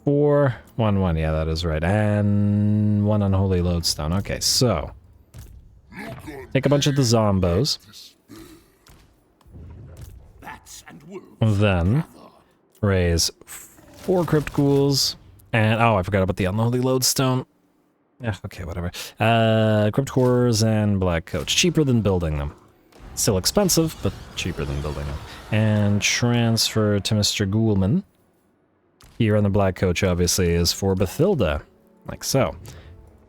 4, 1, 1, yeah, that is right. And 1 Unholy Lodestone. Okay, so... take a bunch of the Zombos. Then... raise 4 Crypt Ghouls. And, oh, I forgot about the Unholy Lodestone. Yeah, okay, whatever. Crypt Horrors and Black Coach. Cheaper than building them. Still expensive, but cheaper than building them. And transfer to Mr. Ghoulman. Here on the Black Coach, obviously, is for Bathilda. Like so.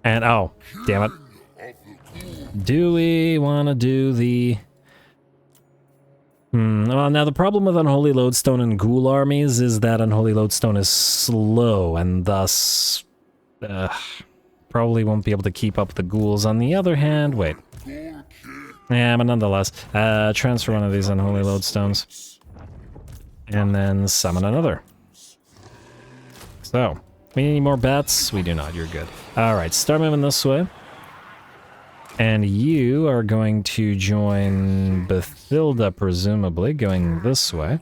And, oh, damn it. Do we want to do the... well, now the problem with Unholy Lodestone and Ghoul armies is that Unholy Lodestone is slow, and thus... probably won't be able to keep up with the Ghouls. On the other hand, wait. Yeah, but nonetheless, transfer one of these Unholy Lodestones. And then summon another. So, we need any more bats? We do not, you're good. Alright, start moving this way. And you are going to join Bathilda, presumably, going this way.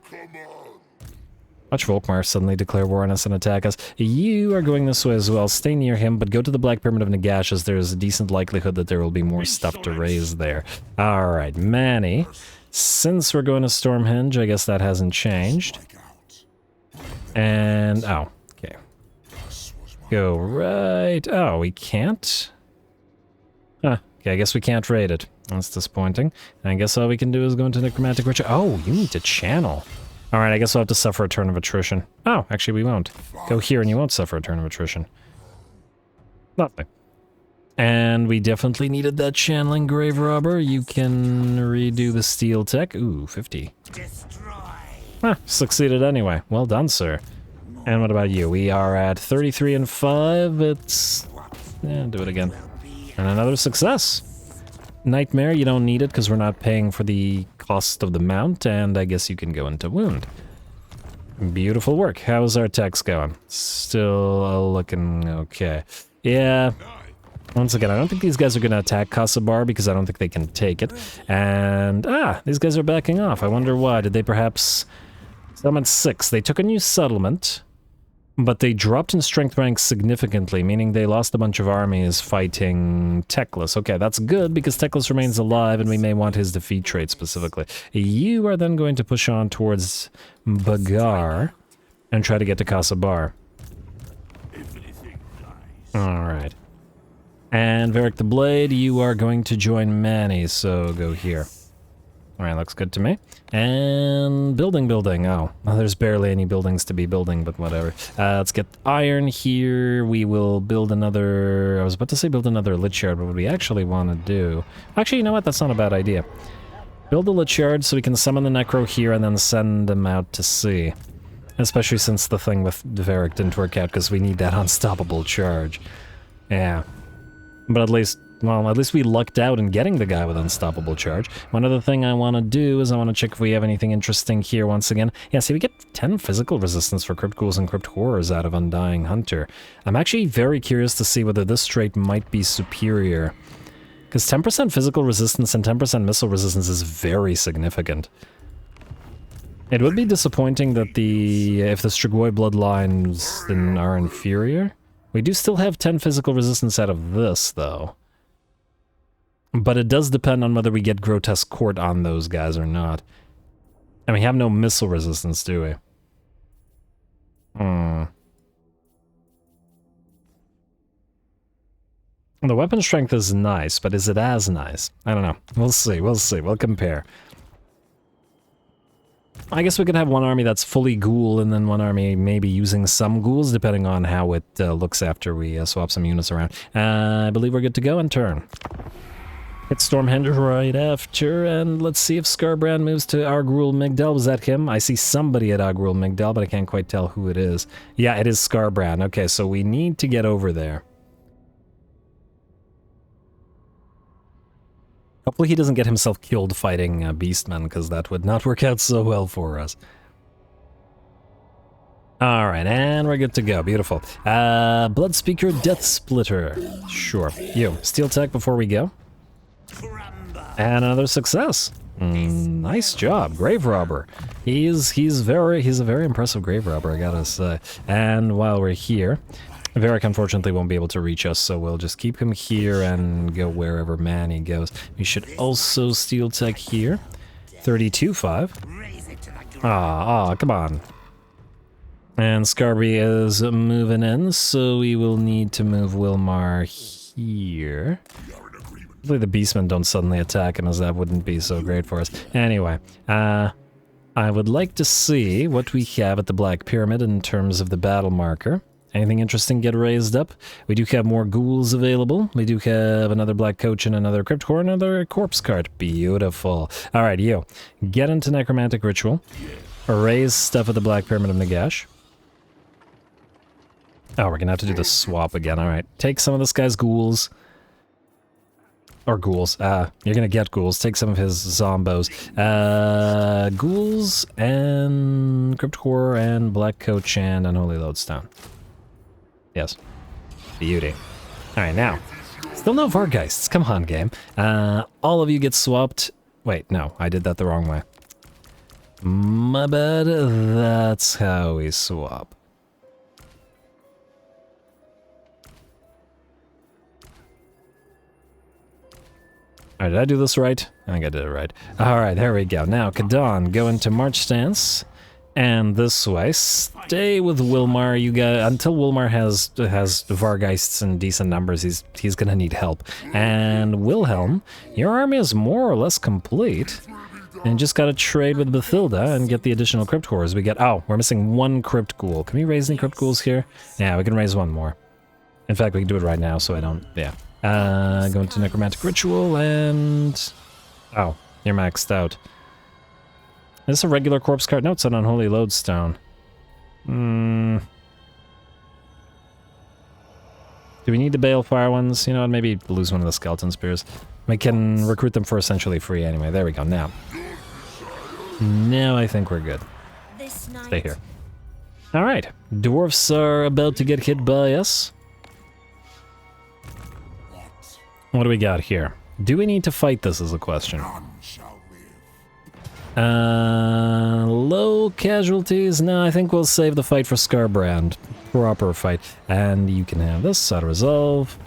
Watch Volkmar suddenly declare war on us and attack us. You are going this way as well. Stay near him, but go to the Black Pyramid of Nagash, as there's a decent likelihood that there will be more stuff to raise there. Alright, Manny. Since we're going to Stormhenge, I guess that hasn't changed. And, oh, okay. Go right... oh, we can't? Huh. Okay, I guess we can't raid it. That's disappointing. And I guess all we can do is go into Necromantic Ritual. Oh, you need to channel. Alright, I guess we'll have to suffer a turn of attrition. Oh, actually we won't. Go here and you won't suffer a turn of attrition. Lovely. And we definitely needed that channeling Grave Robber. You can redo the steel tech. Ooh, 50. Ah, succeeded anyway. Well done, sir. And what about you? We are at 33 and 5. It's... yeah, do it again. And another success. Nightmare, you don't need it because we're not paying for the cost of the mount, and I guess you can go into wound. Beautiful work. How's our techs going? Still looking okay. Yeah. Once again, I don't think these guys are going to attack Kasabar because I don't think they can take it. And, these guys are backing off. I wonder why. Did they perhaps... I'm at 6. They took a new settlement, but they dropped in strength ranks significantly, meaning they lost a bunch of armies fighting Teclis. Okay, that's good, because Teclis remains alive, and we may want his defeat trait specifically. You are then going to push on towards Bagar and try to get to Kasabar. Alright. And Varric the Blade, you are going to join Manny, so go here. Alright, looks good to me. And building. Oh, well, there's barely any buildings to be building, but whatever. Let's get iron here. We will build another... I was about to say build another Lich Yard, but what we actually want to do... actually, you know what? That's not a bad idea. Build a Lich Yard so we can summon the Necro here and then send them out to sea. Especially since the thing with Varric didn't work out, because we need that unstoppable charge. Yeah. But at least... well, at least we lucked out in getting the guy with Unstoppable Charge. One other thing I want to do is I want to check if we have anything interesting here once again. Yeah, see, we get 10 physical resistance for Crypt Ghouls and Crypt Horrors out of Undying Hunter. I'm actually very curious to see whether this trait might be superior. Because 10% physical resistance and 10% missile resistance is very significant. It would be disappointing that if the Strigoi bloodlines then are inferior. We do still have 10 physical resistance out of this, though. But it does depend on whether we get Grotesque Court on those guys or not. And we have no missile resistance, do we? The weapon strength is nice, but is it as nice? I don't know. We'll see, we'll compare. I guess we could have one army that's fully ghoul, and then one army maybe using some ghouls, depending on how it looks after we swap some units around. I believe we're good to go in turn. Hit Stormhenge right after, and let's see if Scarbrand moves to Agrul Migdal. Was that him? I see somebody at Agrul Migdal, but I can't quite tell who it is. Yeah, it is Scarbrand. Okay, so we need to get over there. Hopefully he doesn't get himself killed fighting Beastmen, because that would not work out so well for us. Alright, and we're good to go. Beautiful. Bloodspeaker, Death Splitter. Sure. You, Steel Tech before we go. And another success. Nice job, Grave Robber. He's a very impressive Grave Robber, I gotta say. And while we're here, Varric unfortunately won't be able to reach us, so we'll just keep him here and go wherever Manny goes. We should also Steel Tech here. 32.5. Come on. And Scarby is moving in, so we will need to move Wilmar here. Hopefully the Beastmen don't suddenly attack him, as that wouldn't be so great for us. Anyway, I would like to see what we have at the Black Pyramid in terms of the battle marker. Anything interesting get raised up? We do have more ghouls available. We do have another Black Coach and another Crypt Core, another Corpse Cart. Beautiful. Alright, you. Get into Necromantic Ritual. Raise stuff at the Black Pyramid of Nagash. Oh, we're gonna have to do the swap again. Alright, take some of this guy's ghouls. Or ghouls. You're gonna get ghouls. Take some of his zombos. Ghouls and Crypt Core and Black Coach and Unholy Lodestone. Yes. Beauty. Alright, now. Still no Vargeists. Come on, game. All of you get swapped. Wait, no. I did that the wrong way. My bad. That's how we swap. Alright, did I do this right? I think I did it right. Alright, there we go. Now, Kadan, go into March Stance. And this way. Stay with Wilmar. You got until Wilmar has Vargeists in decent numbers, he's gonna need help. And Wilhelm, your army is more or less complete. And just gotta trade with Bathilda and get the additional Crypt Cores. We get we're missing one Crypt Ghoul. Can we raise any Crypt Ghouls here? Yeah, we can raise one more. In fact, we can do it right now, so I don't go into Necromantic Ritual and... Oh, you're maxed out. Is this a regular Corpse Cart? No, it's an Unholy Lodestone. Do we need the Balefire ones? You know what, maybe lose one of the Skeleton Spears. We can recruit them for essentially free anyway. There we go, now. Now I think we're good. Stay here. Alright, dwarfs are about to get hit by us. What do we got here? Do we need to fight this is a question. Low casualties? No, I think we'll save the fight for Scarbrand. Proper fight. And you can have this, auto-resolve,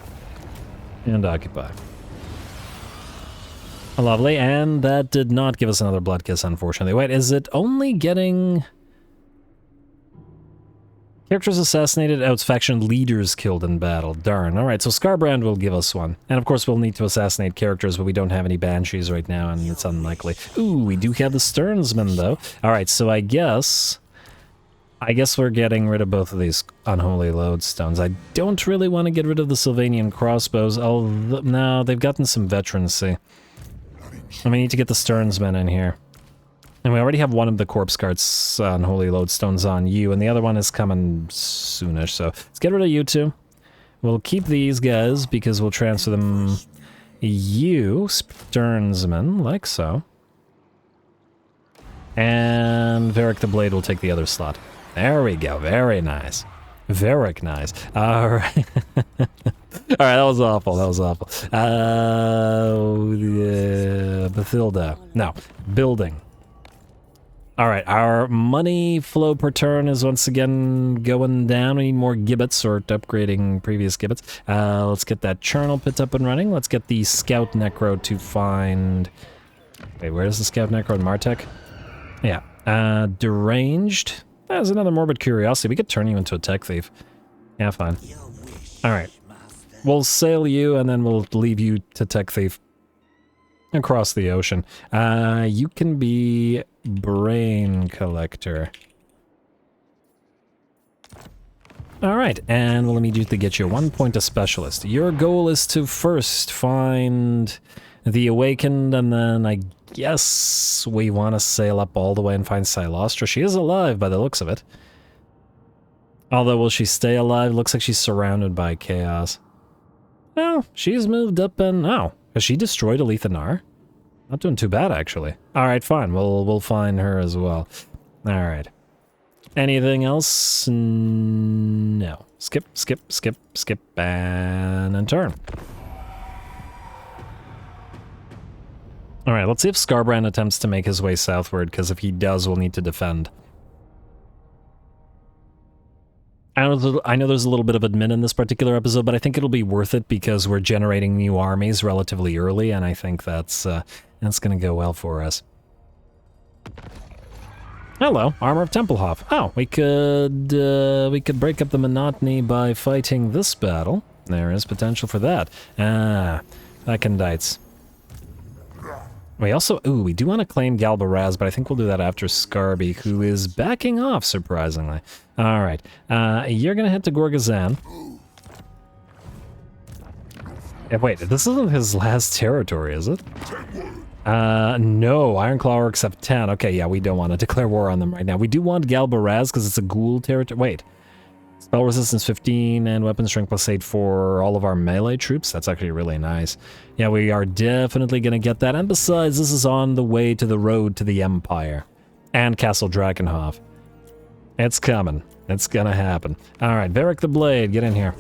and occupy. Lovely, and that did not give us another Blood Kiss, unfortunately. Wait, is it only getting... Characters assassinated, its faction leaders killed in battle. Darn. Alright, so Scarbrand will give us one. And of course we'll need to assassinate characters, but we don't have any Banshees right now, and it's unlikely. Ooh, we do have the Sternsman, though. Alright, so I guess we're getting rid of both of these Unholy Lodestones. I don't really want to get rid of the Sylvanian crossbows, although... No, they've gotten some veterancy. And we need to get the Sternsmen in here. And we already have one of the Corpse Carts Unholy Lodestones on you, and the other one is coming soonish, so let's get rid of you two. We'll keep these guys, because we'll transfer them... You, Sternsman, like so. And Varric the Blade will take the other slot. There we go, very nice. Very nice. Alright. Alright, that was awful, that was awful. Bathilda. No, building. Alright, our money flow per turn is once again going down. We need more gibbets, or upgrading previous gibbets. Let's get that charnel pit up and running. Let's get the Scout Necro to find... Wait, where's the Scout Necro in Martech? Yeah. Deranged. There's another Morbid Curiosity. We could turn you into a Tech Thief. Yeah, fine. Alright. We'll sail you, and then we'll leave you to Tech Thief. Across the ocean. You can be Brain Collector. Alright, and we'll immediately get you 1 point of Specialist. Your goal is to first find the Awakened, and then I guess we want to sail up all the way and find Silostra. She is alive by the looks of it. Although, will she stay alive? Looks like she's surrounded by chaos. Well, she's moved up and... Oh, Has she destroyed Alethanar? Not doing too bad, actually. Alright, fine. We'll find her as well. Alright. Anything else? No. Skip, skip, skip, skip, and turn. Alright, let's see if Scarbrand attempts to make his way southward, because if he does, we'll need to defend. I know there's a little bit of admin in this particular episode, but I think it'll be worth it because we're generating new armies relatively early, and I think that's going to go well for us. Hello, Armor of Templehof. Oh, we could break up the monotony by fighting this battle. There is potential for that. Ah, Akondites. We also, we do want to claim Galbaraz, but I think we'll do that after Scarby, who is backing off, surprisingly. Alright, you're gonna head to Gorgazan. Wait, this isn't his last territory, is it? No, Ironclaw Orcs have 10. Okay, yeah, we don't want to declare war on them right now. We do want Galbaraz, because it's a ghoul territory. Wait. Spell resistance 15 and weapon strength +8 for all of our melee troops. That's actually really nice. Yeah, we are definitely going to get that. And besides, this is on the way to the road to the Empire. And Castle Drakenhof. It's coming. It's going to happen. Alright, Varric the Blade, get in here.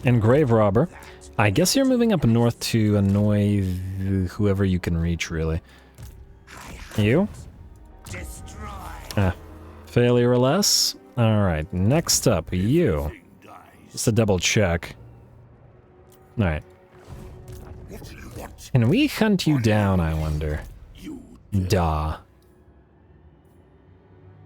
And Grave Robber. I guess you're moving up north to annoy whoever you can reach, really. You? Failure or less? Alright, next up, you. Just a double check. Alright. Can we hunt you down, I wonder? Duh.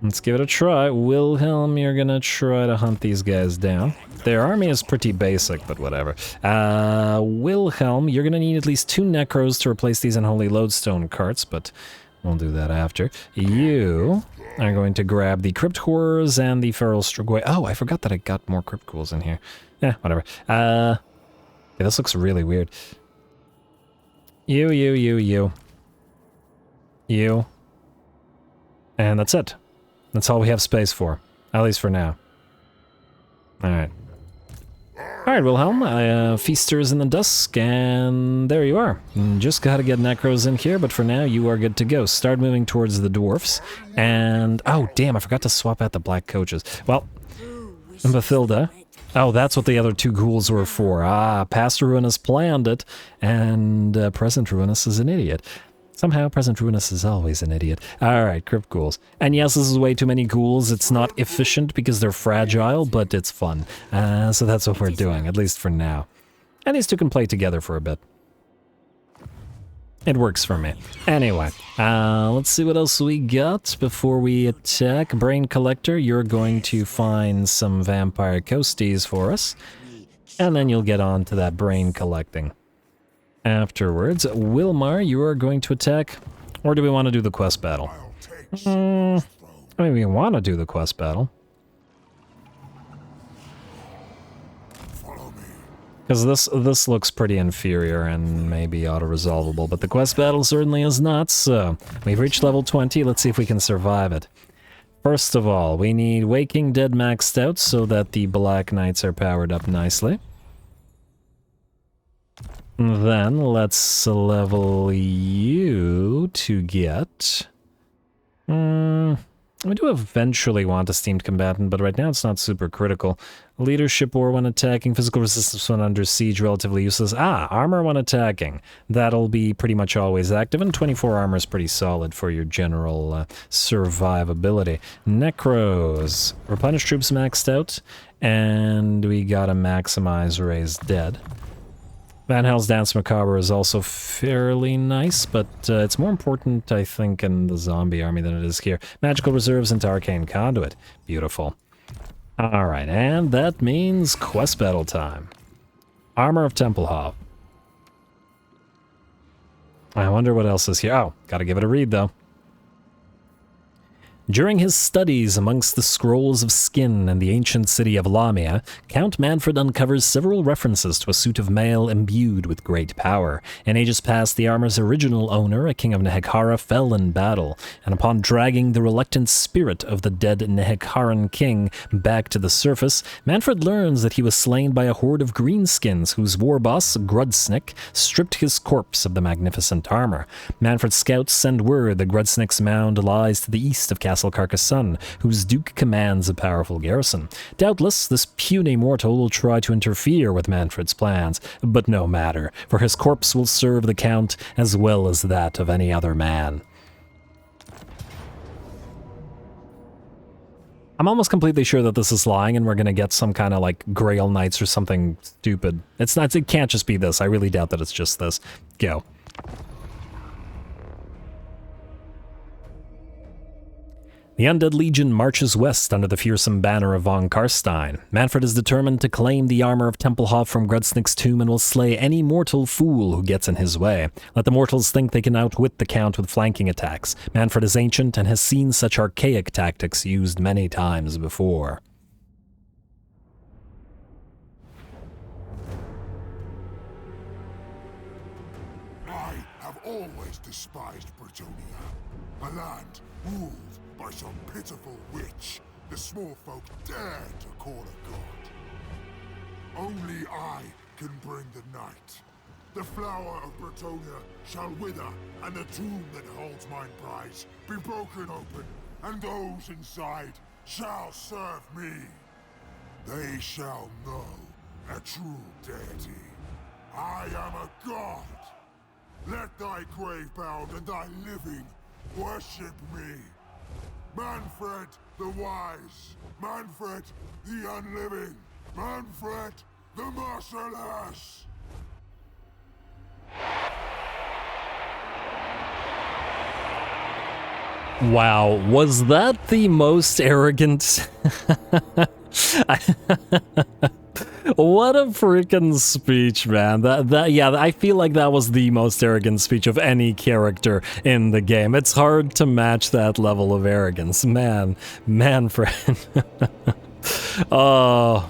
Let's give it a try. Wilhelm, you're gonna try to hunt these guys down. Their army is pretty basic, but whatever. Wilhelm, you're gonna need at least 2 Necros to replace these unholy lodestone carts, but we'll do that after. You are going to grab the Crypt Horrors and the Feral Strigoi. Oh, I forgot that I got more Crypt Ghouls in here. Yeah, whatever. Yeah, this looks really weird. You. And that's it. That's all we have space for. At least for now. Alright. Alright, Wilhelm. Feasters in the Dusk, and there you are. Just gotta get Necros in here, but for now, you are good to go. Start moving towards the Dwarfs, and... oh, damn, I forgot to swap out the black coaches. Well, Bathilda. Oh, that's what the other 2 ghouls were for. Ah, past Ruinous planned it, and present Ruinous is an idiot. Somehow, present Ruinous is always an idiot. Alright, Crypt Ghouls. And yes, this is way too many ghouls. It's not efficient because they're fragile, but it's fun. So that's what we're doing, at least for now. And these 2 can play together for a bit. It works for me. Anyway, let's see what else we got before we attack. Brain Collector, you're going to find some vampire coasties for us. And then you'll get on to that brain collecting. Afterwards, Wilmar, you are going to attack, or do we want to do the quest battle? I mean, we want to do the quest battle. Because this looks pretty inferior and maybe auto-resolvable, but the quest battle certainly is not, so we've reached level 20, let's see if we can survive it. First of all, we need Waking Dead maxed out so that the Black Knights are powered up nicely. Then let's level you to get... we do eventually want a steamed combatant, but right now it's not super critical. Leadership or when attacking, physical resistance when under siege, relatively useless. Ah, armor when attacking. That'll be pretty much always active, and 24 armor is pretty solid for your general survivability. Necros. Replenish troops maxed out, and we gotta maximize raised dead. Van Hel's Dance Macabre is also fairly nice, but it's more important, I think, in the zombie army than it is here. Magical Reserves into Arcane Conduit. Beautiful. Alright, and that means quest battle time. Armor of Templehof. I wonder what else is here. Oh, gotta give it a read, though. During his studies amongst the scrolls of skin in the ancient city of Lamia, Count Mannfred uncovers several references to a suit of mail imbued with great power. In ages past, the armor's original owner, a king of Nehekhara, fell in battle, and upon dragging the reluctant spirit of the dead Nehekharan king back to the surface, Mannfred learns that he was slain by a horde of greenskins whose war boss, Grudsnik, stripped his corpse of the magnificent armor. Mannfred's scouts send word that Grudsnik's mound lies to the east of Castle Carcassonne, whose duke commands a powerful garrison. Doubtless, this puny mortal will try to interfere with Mannfred's plans, but no matter, for his corpse will serve the Count as well as that of any other man. I'm almost completely sure that this is lying and we're gonna get some kind of like Grail Knights or something stupid. It's not, it can't just be this. I really doubt that it's just this. Go. The Undead Legion marches west under the fearsome banner of von Carstein. Mannfred is determined to claim the armor of Templehof from Grudsnik's tomb and will slay any mortal fool who gets in his way. Let the mortals think they can outwit the Count with flanking attacks. Mannfred is ancient and has seen such archaic tactics used many times before. I have always despised Britonia, a land ruled by some pitiful witch the small folk dare to call a god. Only I can bring the night. The flower of Britonia shall wither, and the tomb that holds mine prize be broken open, and those inside shall serve me. They shall know a true deity. I am a god. Let thy grave-bound and thy living worship me. Mannfred the Wise, Mannfred the Unliving, Mannfred the Merciless! Wow, was that the most arrogant... What a freaking speech, man. Yeah, I feel like that was the most arrogant speech of any character in the game. It's hard to match that level of arrogance. Man, Mannfred. Oh,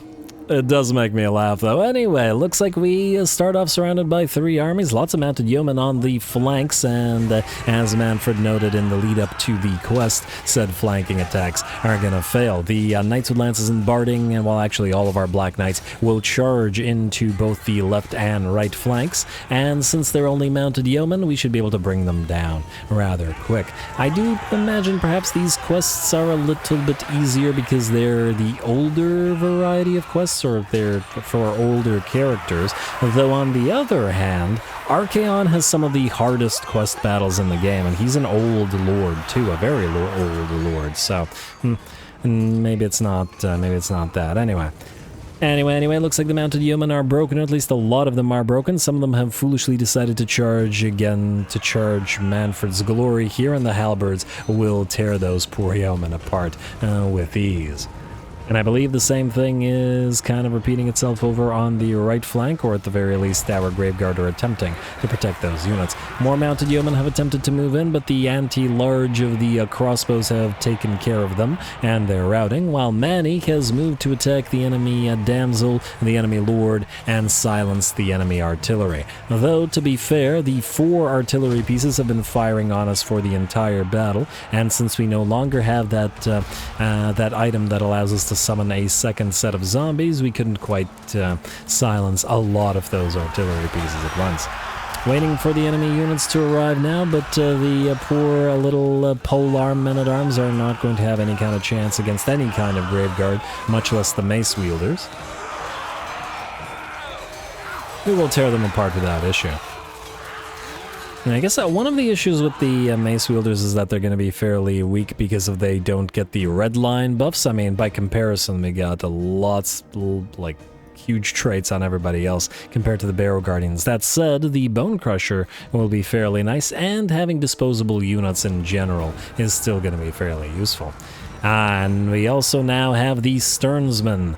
it does make me laugh, though. Anyway, looks like we start off surrounded by 3 armies, lots of mounted yeomen on the flanks, and as Mannfred noted in the lead-up to the quest, said flanking attacks are gonna fail. The Knights with Lances and Barding, and well, actually all of our Black Knights, will charge into both the left and right flanks, and since they're only mounted yeomen, we should be able to bring them down rather quick. I do imagine perhaps these quests are a little bit easier because they're the older variety of quests, or they're for older characters, though on the other hand, Archaon has some of the hardest quest battles in the game, and he's an old lord too, a very old lord, so maybe it's not that. Anyway, looks like the mounted yeomen are broken, or at least a lot of them are broken. Some of them have foolishly decided to charge again, to charge Mannfred's glory here, and the halberds will tear those poor yeomen apart with ease. And I believe the same thing is kind of repeating itself over on the right flank, or at the very least our Graveguard are attempting to protect those units. More mounted yeomen have attempted to move in, but the anti-large of the crossbows have taken care of them, and they're routing, while Manny has moved to attack the enemy damsel, the enemy lord, and silence the enemy artillery. Though, to be fair, the 4 artillery pieces have been firing on us for the entire battle, and since we no longer have that item that allows us to summon a second set of zombies, we couldn't quite silence a lot of those artillery pieces at once. Waiting for the enemy units to arrive now, but the poor little polearm men-at-arms are not going to have any kind of chance against any kind of Graveguard, much less the mace wielders. We will tear them apart without issue. And I guess one of the issues with the mace wielders is that they're going to be fairly weak because of they don't get the red line buffs. I mean, by comparison, we got lots, like, huge traits on everybody else compared to the Barrow Guardians. That said, the Bone Crusher will be fairly nice, and having disposable units in general is still going to be fairly useful. And we also now have the Sternsmen,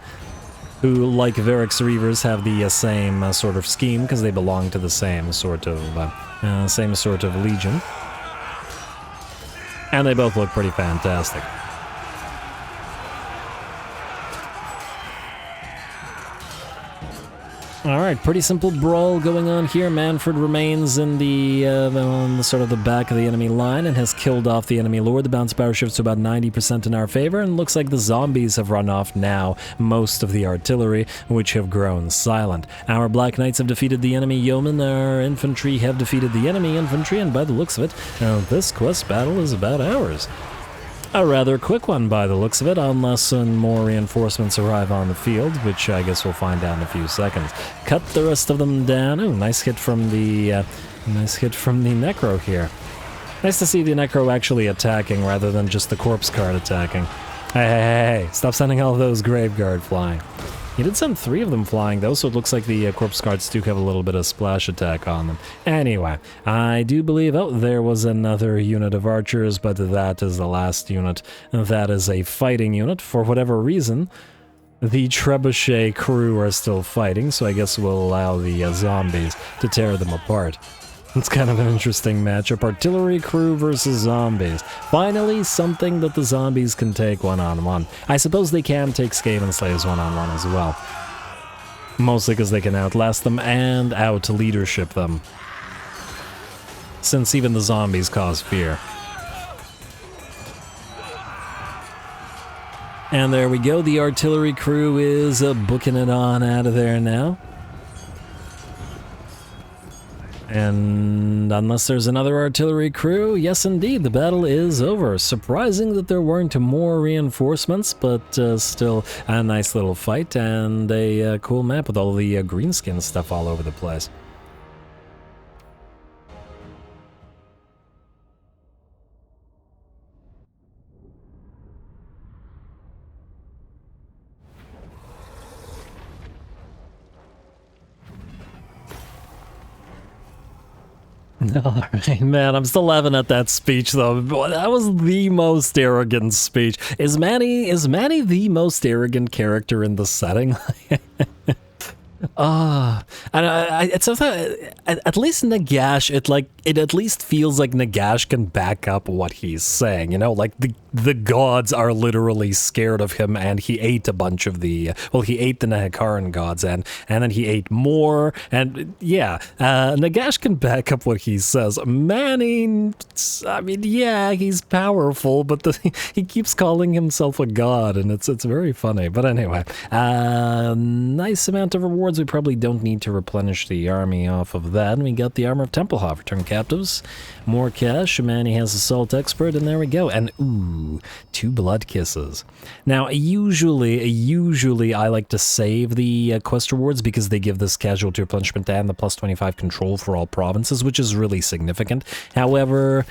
who, like Varric's Reavers, have the same sort of scheme because they belong to the same sort of legion. And they both look pretty fantastic. Alright, pretty simple brawl going on here. Mannfred remains in on the sort of the back of the enemy line and has killed off the enemy lord. The bounce power shifts to about 90% in our favor, and looks like the zombies have run off now most of the artillery, which have grown silent. Our Black Knights have defeated the enemy yeomen, our infantry have defeated the enemy infantry, and by the looks of it, this quest battle is about ours. A rather quick one by the looks of it, unless some more reinforcements arrive on the field, which I guess we'll find out in a few seconds. Cut the rest of them down. Ooh, nice hit from the Necro here. Nice to see the Necro actually attacking rather than just the corpse card attacking. Hey, stop sending all those grave guard flying. He did send 3 of them flying, though, so it looks like the corpse cards do have a little bit of splash attack on them. Anyway, I do believe... Oh, there was another unit of archers, but that is the last unit. That is a fighting unit. For whatever reason, the trebuchet crew are still fighting, so I guess we'll allow the zombies to tear them apart. It's kind of an interesting matchup. Artillery crew versus zombies. Finally, something that the zombies can take one-on-one. I suppose they can take Skaven Slaves one-on-one as well. Mostly because they can outlast them and out-leadership them. Since even the zombies cause fear. And there we go. The artillery crew is booking it on out of there now. And unless there's another artillery crew, yes indeed, the battle is over. Surprising that there weren't more reinforcements, but still a nice little fight and a cool map with all the greenskin stuff all over the place. Alright, man, I'm still laughing at that speech, though. That was the most arrogant speech. Is Manny the most arrogant character in the setting? And it's at least Nagash, it at least feels like Nagash can back up what he's saying, you know, like the gods are literally scared of him, and he ate a bunch of he ate the Nahakaran gods, and then he ate more, and yeah, Nagash can back up what he says. Manny, I mean, yeah, he's powerful, but he keeps calling himself a god, and it's very funny. But anyway, nice amount of rewards. We probably don't need to replenish the army off of that. And we got the armor of Templehof, return captives, more cash. Manny has assault expert, and there we go. And ooh, 2 blood kisses. Now, usually I like to save the quest rewards because they give this casualty replenishment and the plus 25 control for all provinces, which is really significant. However,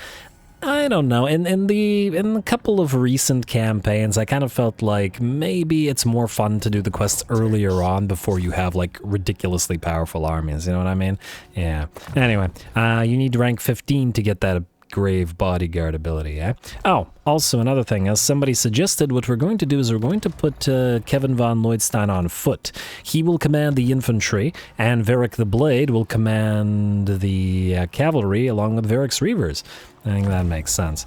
I don't know, in a couple of recent campaigns, I kind of felt like maybe it's more fun to do the quests earlier on before you have, like, ridiculously powerful armies, you know what I mean? Yeah. Anyway, you need rank 15 to get that grave bodyguard ability, eh? Oh, also another thing, as somebody suggested, what we're going to do is we're going to put Kevin von Lloydstein on foot. He will command the infantry, and Varric the Blade will command the cavalry, along with Varric's Reavers. I think that makes sense.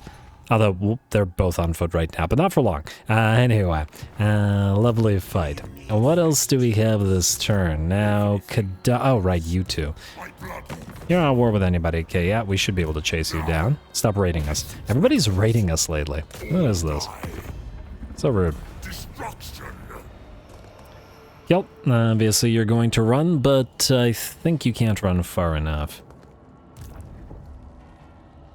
Although, whoop, they're both on foot right now, but not for long. Anyway, lovely fight. And what else do we have this turn? Now, oh, right, you two. You're not at war with anybody, okay? Yeah, we should be able to chase you down. Stop raiding us. Everybody's raiding us lately. What is this? So rude. Yep, obviously you're going to run, but I think you can't run far enough.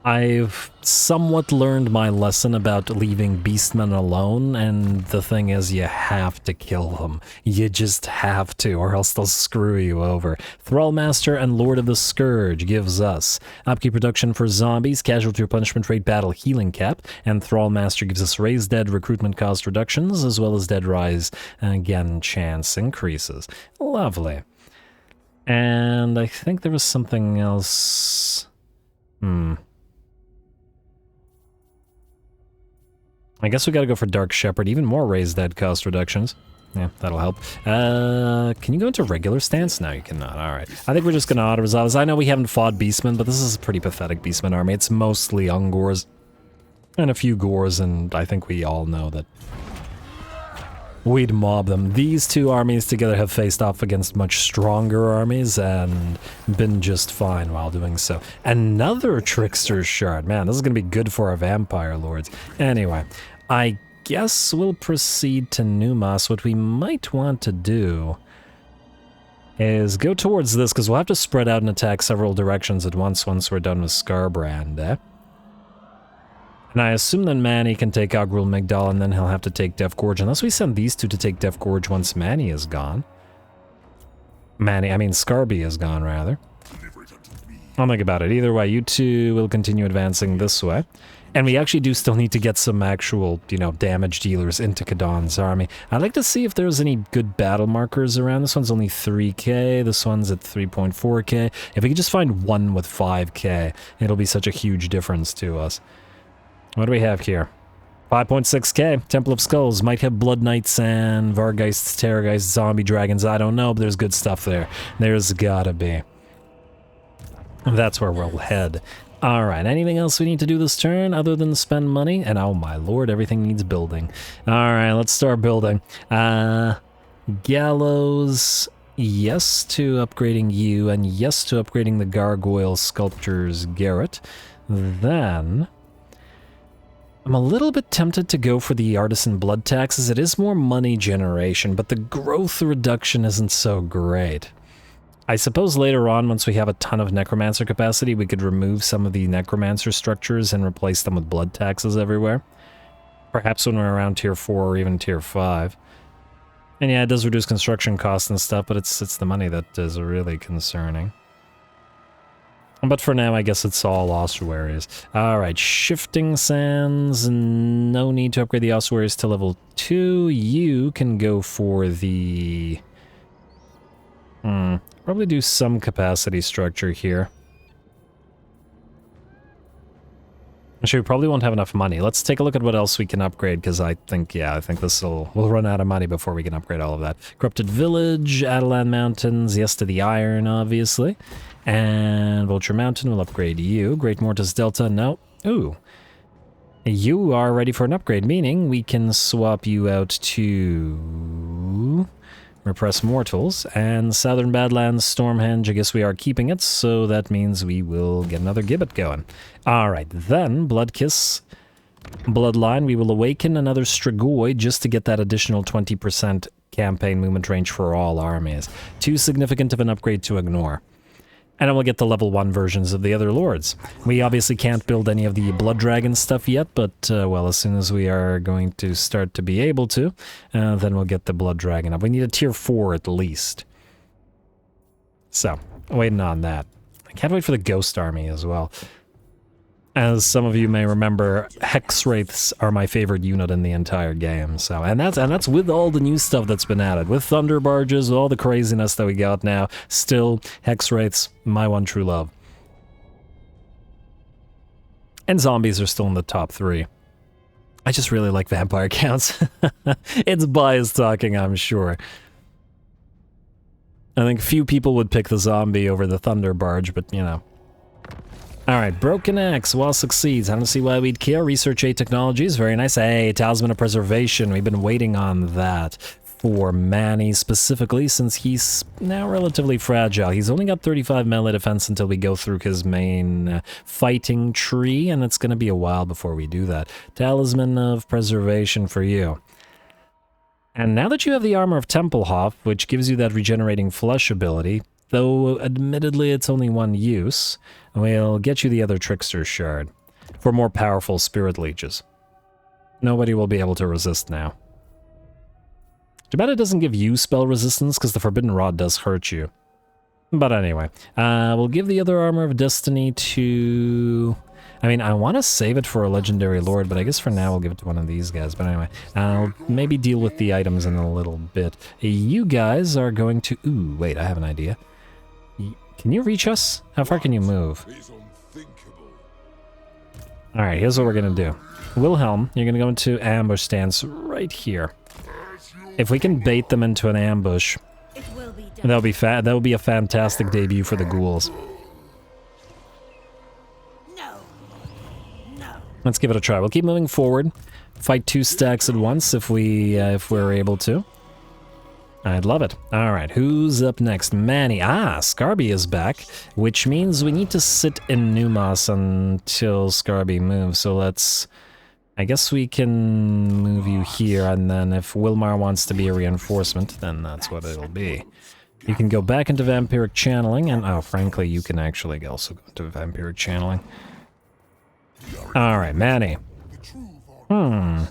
I've somewhat learned my lesson about leaving beastmen alone, and the thing is, you have to kill them. You just have to, or else they'll screw you over. Thrallmaster and Lord of the Scourge gives us upkeep reduction for zombies, casualty replenishment rate, battle healing cap, and Thrallmaster gives us raise dead recruitment cost reductions, as well as dead rise, again, chance increases. Lovely. And I think there was something else. I guess we gotta go for Dark Shepherd, even more raised dead cost reductions. Yeah, that'll help. Can you go into regular stance? No, you cannot. Alright. I think we're just gonna auto-resolve this. I know we haven't fought Beastmen, but this is a pretty pathetic Beastmen army. It's mostly Ungors. And a few gores, and I think we all know that we'd mob them. These two armies together have faced off against much stronger armies and been just fine while doing so. Another Trickster's Shard. Man, this is going to be good for our Vampire Lords. Anyway, I guess we'll proceed to Numas. What we might want to do is go towards this, because we'll have to spread out and attack several directions at once we're done with Scarbrand, eh? And I assume then Manny can take Ogrul Migdal, and then he'll have to take Death Gorge, unless we send these two to take Death Gorge once Manny is gone. Scarby is gone, rather. I'll think about it. Either way, you two will continue advancing this way. And we actually do still need to get some actual, damage dealers into Kadon's army. I'd like to see if there's any good battle markers around. This one's only 3k, this one's at 3.4k. If we could just find one with 5k, it'll be such a huge difference to us. What do we have here? 5.6k. Temple of Skulls. Might have Blood Knights and Vargheists, Terrorgeists, Zombie Dragons. I don't know, but there's good stuff there. There's gotta be. That's where we'll head. Alright, anything else we need to do this turn other than spend money? And oh my lord, everything needs building. Alright, let's start building. Gallows, yes to upgrading you, and yes to upgrading the Gargoyle Sculptor's Garret. Then I'm a little bit tempted to go for the Artisan Blood Taxes. It is more money generation, but the growth reduction isn't so great. I suppose later on, once we have a ton of Necromancer capacity, we could remove some of the Necromancer structures and replace them with Blood Taxes everywhere. Perhaps when we're around Tier 4 or even Tier 5. And yeah, it does reduce construction costs and stuff, but it's the money that is really concerning. But for now, I guess it's all ossuaries. Alright, Shifting Sands. No need to upgrade the ossuaries to level 2. You can go for the... probably do some capacity structure here. Actually, we probably won't have enough money. Let's take a look at what else we can upgrade, because I think we'll run out of money before we can upgrade all of that. Corrupted Village, Adelan Mountains, yes to the Iron, obviously. And Vulture Mountain will upgrade you. Great Mortis Delta, no. Ooh. You are ready for an upgrade, meaning we can swap you out to Repress Mortals, and Southern Badlands Stormhenge. I guess we are keeping it, so that means we will get another Gibbet going. Alright, then Bloodkiss Bloodline, we will awaken another Strigoi just to get that additional 20% campaign movement range for all armies. Too significant of an upgrade to ignore. And then we'll get the level 1 versions of the other lords. We obviously can't build any of the Blood Dragon stuff yet, but, well, as soon as we are going to start to be able to, then we'll get the Blood Dragon up. We need a Tier 4 at least. So, waiting on that. I can't wait for the Ghost Army as well. As some of you may remember, Hex Wraiths are my favorite unit in the entire game. So, and that's with all the new stuff that's been added, with Thunder Barges, with all the craziness that we got now. Still, Hex Wraiths, my one true love. And zombies are still in the top 3. I just really like vampire counts. It's biased talking, I'm sure. I think few people would pick the zombie over the Thunder Barge, but you know. Alright, Broken Axe, while succeeds. I don't see why we'd care. Research 8 technologies, very nice. Hey, Talisman of Preservation, we've been waiting on that for Manny specifically, since he's now relatively fragile. He's only got 35 melee defense until we go through his main fighting tree, and it's going to be a while before we do that. Talisman of Preservation for you. And now that you have the Armor of Templehof, which gives you that regenerating flesh ability, though admittedly it's only one use, we'll get you the other Trickster's Shard for more powerful Spirit Leeches. Nobody will be able to resist now. Too bad it doesn't give you spell resistance, because the Forbidden Rod does hurt you. But anyway, we'll give the other Armor of Destiny to... I mean, I want to save it for a Legendary Lord, but I guess for now we'll give it to one of these guys. But anyway, I'll maybe deal with the items in a little bit. You guys are going to... Ooh, wait, I have an idea. Can you reach us? How far can you move? Alright, here's what we're gonna do. Wilhelm, you're gonna go into ambush stance right here. If we can bait them into an ambush, that'll be a fantastic debut for the ghouls. No. No. Let's give it a try. We'll keep moving forward. Fight 2 stacks at once if we're able to. I'd love it. Alright, who's up next? Manny. Ah, Scarby is back, which means we need to sit in Numas until Scarby moves. So let's... I guess we can move you here, and then if Wilmar wants to be a reinforcement, then that's what it'll be. You can go back into Vampiric Channeling, and oh, frankly, you can actually also go into Vampiric Channeling. Alright, Manny. And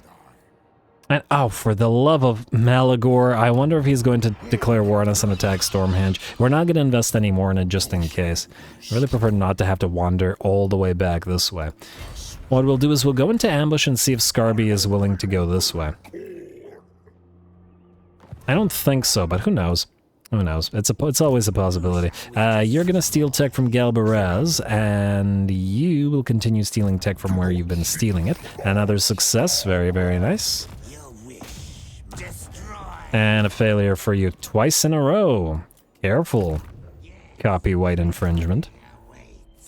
oh, for the love of Malagor, I wonder if he's going to declare war on us and attack Stormhenge. We're not going to invest any more in it just in case. I really prefer not to have to wander all the way back this way. What we'll do is we'll go into ambush and see if Scarby is willing to go this way. I don't think so, but who knows? Who knows? It's always a possibility. You're gonna steal tech from Galbaraz, and you will continue stealing tech from where you've been stealing it. Another success. Very, very nice. And a failure for you twice in a row. Careful. Copyright infringement.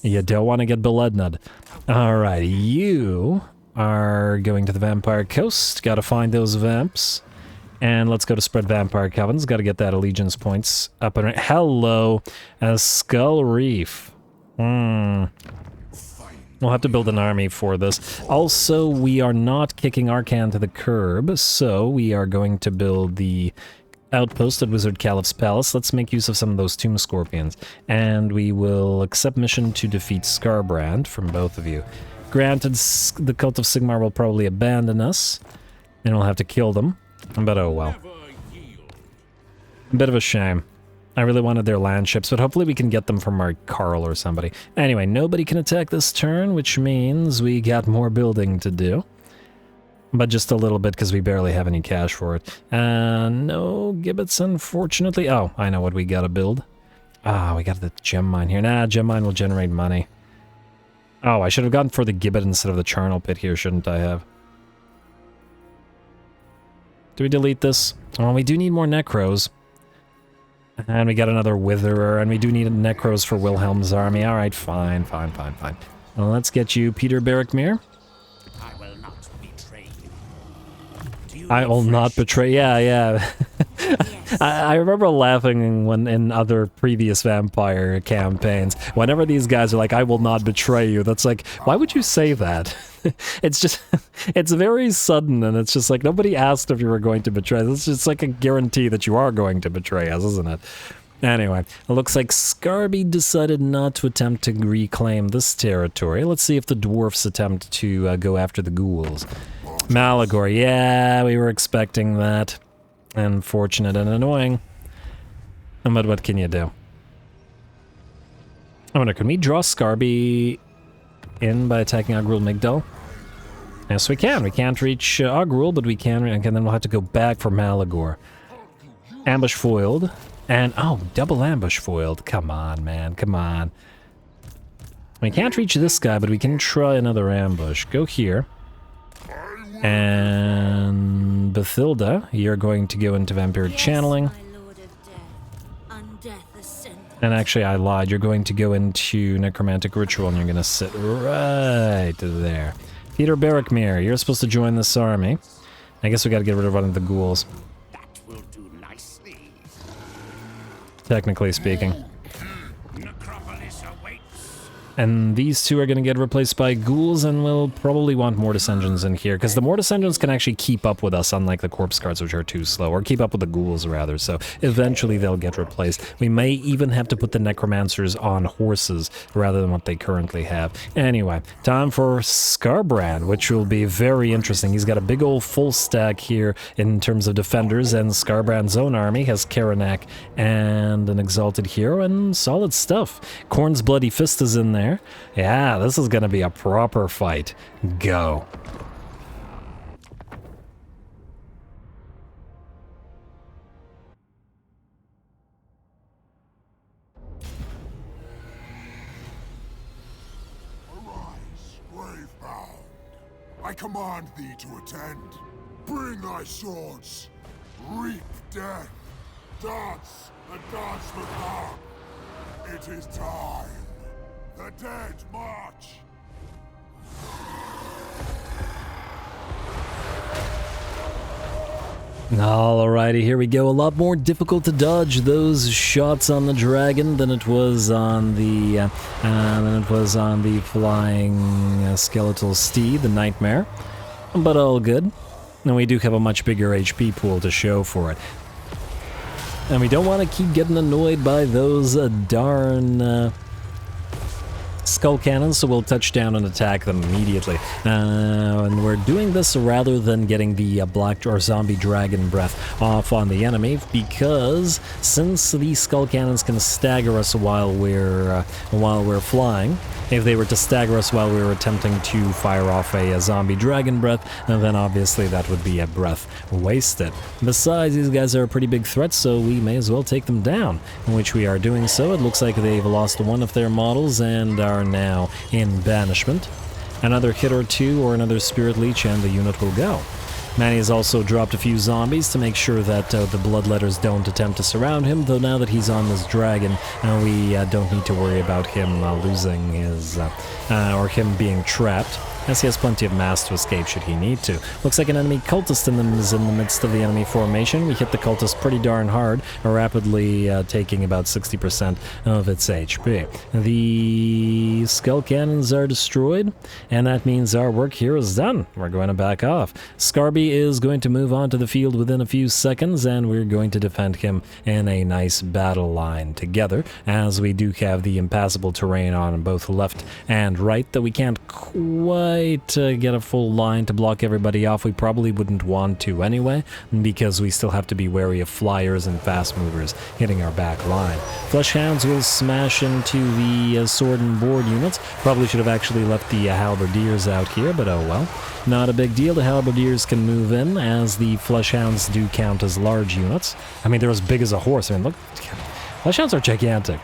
You don't want to get beledned. Alright, you are going to the Vampire Coast. Gotta find those vamps. And let's go to Spread Vampire Covens. Gotta get that allegiance points up and right. Hello, Skull Reef. We'll have to build an army for this. Also, we are not kicking Arcan to the curb, so we are going to build the outpost at Wizard Caliph's Palace. Let's make use of some of those Tomb Scorpions. And we will accept mission to defeat Scarbrand from both of you. Granted, the Cult of Sigmar will probably abandon us, and we'll have to kill them. But oh well. A bit of a shame. I really wanted their land ships, but hopefully we can get them from our Carl or somebody. Anyway, nobody can attack this turn, which means we got more building to do. But just a little bit, because we barely have any cash for it. No gibbets, unfortunately. Oh, I know what we gotta build. Ah, we got the gem mine here. Nah, gem mine will generate money. Oh, I should have gone for the gibbet instead of the charnel pit here, shouldn't I have? Do we delete this? Oh, we do need more necros. And we got another witherer, and we do need necros for Wilhelm's army. Alright, fine. Well, let's get you Peter Barrickmere. I will not betray you. I will not betray. Yeah. Yes. I remember laughing when in other previous vampire campaigns. Whenever these guys are like, "I will not betray you," that's like, why would you say that? It's just, it's very sudden, and it's just like nobody asked if you were going to betray. It's just like a guarantee that you are going to betray us, isn't it? Anyway, it looks like Scarby decided not to attempt to reclaim this territory. Let's see if the dwarfs attempt to go after the ghouls. Malagor, yeah, we were expecting that. Unfortunate and annoying. But what can you do? I wonder, can we draw Scarby in by attacking Ogrul Migdal? Yes, we can. We can't reach Ogrul, but we can, and then we'll have to go back for Malagor. Ambush foiled. And, oh, double ambush foiled. Come on, man. Come on. We can't reach this guy, but we can try another ambush. Go here. And Bathilda, you're going to go into Vampiric Channeling. And actually, I lied. You're going to go into Necromantic Ritual, and you're going to sit right there. Peter Barrickmere, you're supposed to join this army. I guess we got to get rid of one of the ghouls. That will do nicely. Technically speaking. Necropolis awaits. And these two are going to get replaced by ghouls, and we'll probably want Mortis Engines in here, because the Mortis Engines can actually keep up with us, unlike the Corpse Guards, which are too slow, or keep up with the ghouls, rather, so eventually they'll get replaced. We may even have to put the Necromancers on horses, rather than what they currently have. Anyway, time for Scarbrand, which will be very interesting. He's got a big old full stack here in terms of defenders, and Scarbrand's own army has Karanak and an Exalted Hero, and solid stuff. Khorne's Bloody Fist is in there. Yeah, this is gonna be a proper fight. Go. Arise, brave bound. I command thee to attend. Bring thy swords. Reap death. Dance and dance with harm. It is time. The dead march! Alrighty, here we go. A lot more difficult to dodge those shots on the dragon than it was on the flying skeletal steed, the nightmare. But all good. And we do have a much bigger HP pool to show for it. And we don't want to keep getting annoyed by those darn skull cannons, so we'll touch down and attack them immediately. And we're doing this rather than getting the black or zombie dragon breath off on the enemy, because since these skull cannons can stagger us while we're flying, if they were to stagger us while we were attempting to fire off a zombie dragon breath, then obviously that would be a breath wasted. Besides, these guys are a pretty big threat, so we may as well take them down, in which we are doing so. It looks like they've lost one of their models and are now in banishment. Another hit or two or another spirit leech and the unit will go. Manny has also dropped a few zombies to make sure that the bloodletters don't attempt to surround him, though now that he's on this dragon, we don't need to worry about him losing his, or him being trapped, as he has plenty of mass to escape should he need to. Looks like an enemy cultist is in the midst of the enemy formation. We hit the cultist pretty darn hard, rapidly taking about 60% of its HP. The skull cannons are destroyed, and that means our work here is done. We're going to back off. Scarby is going to move onto the field within a few seconds, and we're going to defend him in a nice battle line together, as we do have the impassable terrain on both left and right that we can't quite get a full line to block everybody off. We probably wouldn't want to anyway, because we still have to be wary of flyers and fast movers hitting our back line. Fleshhounds will smash into the sword and board units. Probably should have actually left the halberdiers out here, but oh well. Not a big deal. The halberdiers can move in, as the fleshhounds do count as large units. I mean, they're as big as a horse. I mean, look, fleshhounds are gigantic.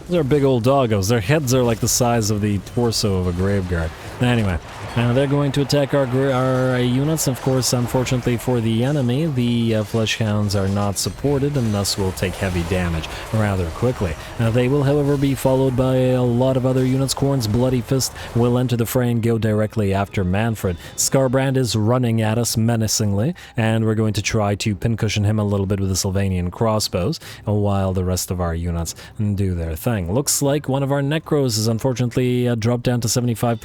These are big old doggos. Their heads are like the size of the torso of a graveguard. Anyway, they're going to attack our units. Of course, unfortunately for the enemy, the fleshhounds are not supported and thus will take heavy damage rather quickly. They will, however, be followed by a lot of other units. Khorne's Bloody Fist will enter the fray and go directly after Mannfred. Scarbrand is running at us menacingly, and we're going to try to pincushion him a little bit with the Sylvanian crossbows, while the rest of our units do their thing. Looks like one of our Necros is unfortunately dropped down to 75%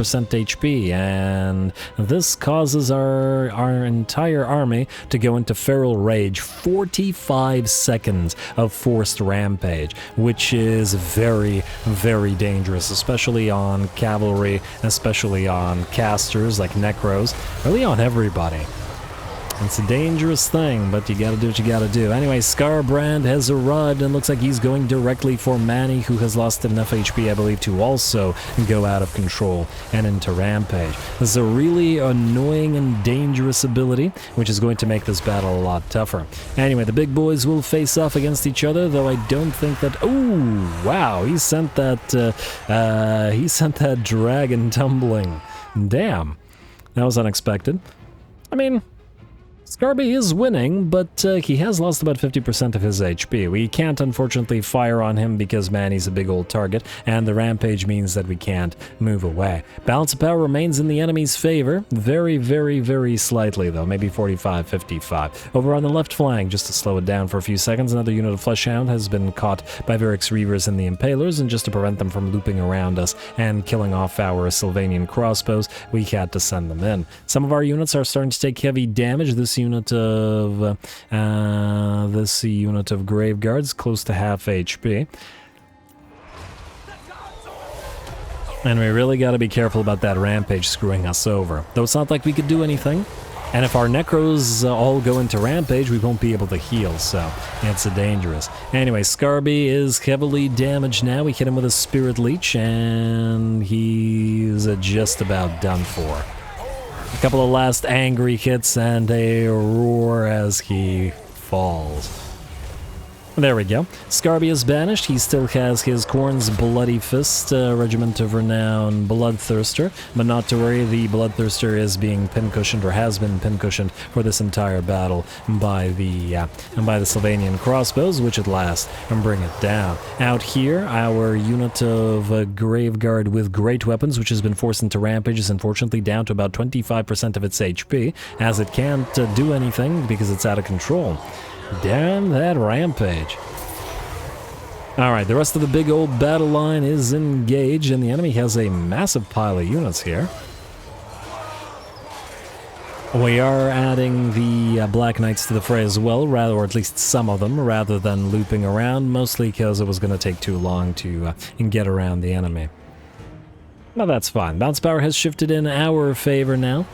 HP, and this causes our entire army to go into feral rage. 45 seconds of forced rampage, which is very, very dangerous, especially on cavalry, especially on casters like Necros, really on everybody. It's a dangerous thing, but you gotta do what you gotta do. Anyway, Scarbrand has arrived and looks like he's going directly for Manny, who has lost enough HP, I believe, to also go out of control and into Rampage. This is a really annoying and dangerous ability, which is going to make this battle a lot tougher. Anyway, the big boys will face off against each other, though I don't think that... Oh, wow, he sent that dragon tumbling. Damn, that was unexpected. I mean... Scarby is winning, but he has lost about 50% of his HP. We can't, unfortunately, fire on him because Manny's a big old target, and the rampage means that we can't move away. Balance of power remains in the enemy's favor. Very, very, very slightly, though. Maybe 45-55. Over on the left flank, just to slow it down for a few seconds, another unit of Fleshhound has been caught by Varix Reavers and the Impalers, and just to prevent them from looping around us and killing off our Sylvanian crossbows, we had to send them in. Some of our units are starting to take heavy damage. This unit of Graveguards, close to half HP. And we really got to be careful about that rampage screwing us over. Though it's not like we could do anything. And if our Necros all go into Rampage, we won't be able to heal, so it's dangerous. Anyway, Scarby is heavily damaged now. We hit him with a Spirit Leech, and he's just about done for. A couple of last angry hits and a roar as he falls. There we go. Scarby is banished. He still has his Khorne's Bloody Fist, Regiment of Renown Bloodthirster, but not to worry, the Bloodthirster is being pincushioned, or has been pincushioned for this entire battle by the Sylvanian crossbows, which at last bring it down. Out here, our unit of Graveguard with great weapons, which has been forced into rampage, is unfortunately down to about 25% of its HP, as it can't do anything because it's out of control. Damn that rampage. Alright, the rest of the big old battle line is engaged, and the enemy has a massive pile of units here. We are adding the Black Knights to the fray as well, or at least some of them, rather than looping around, mostly because it was going to take too long to get around the enemy. But that's fine. Bounce power has shifted in our favor now.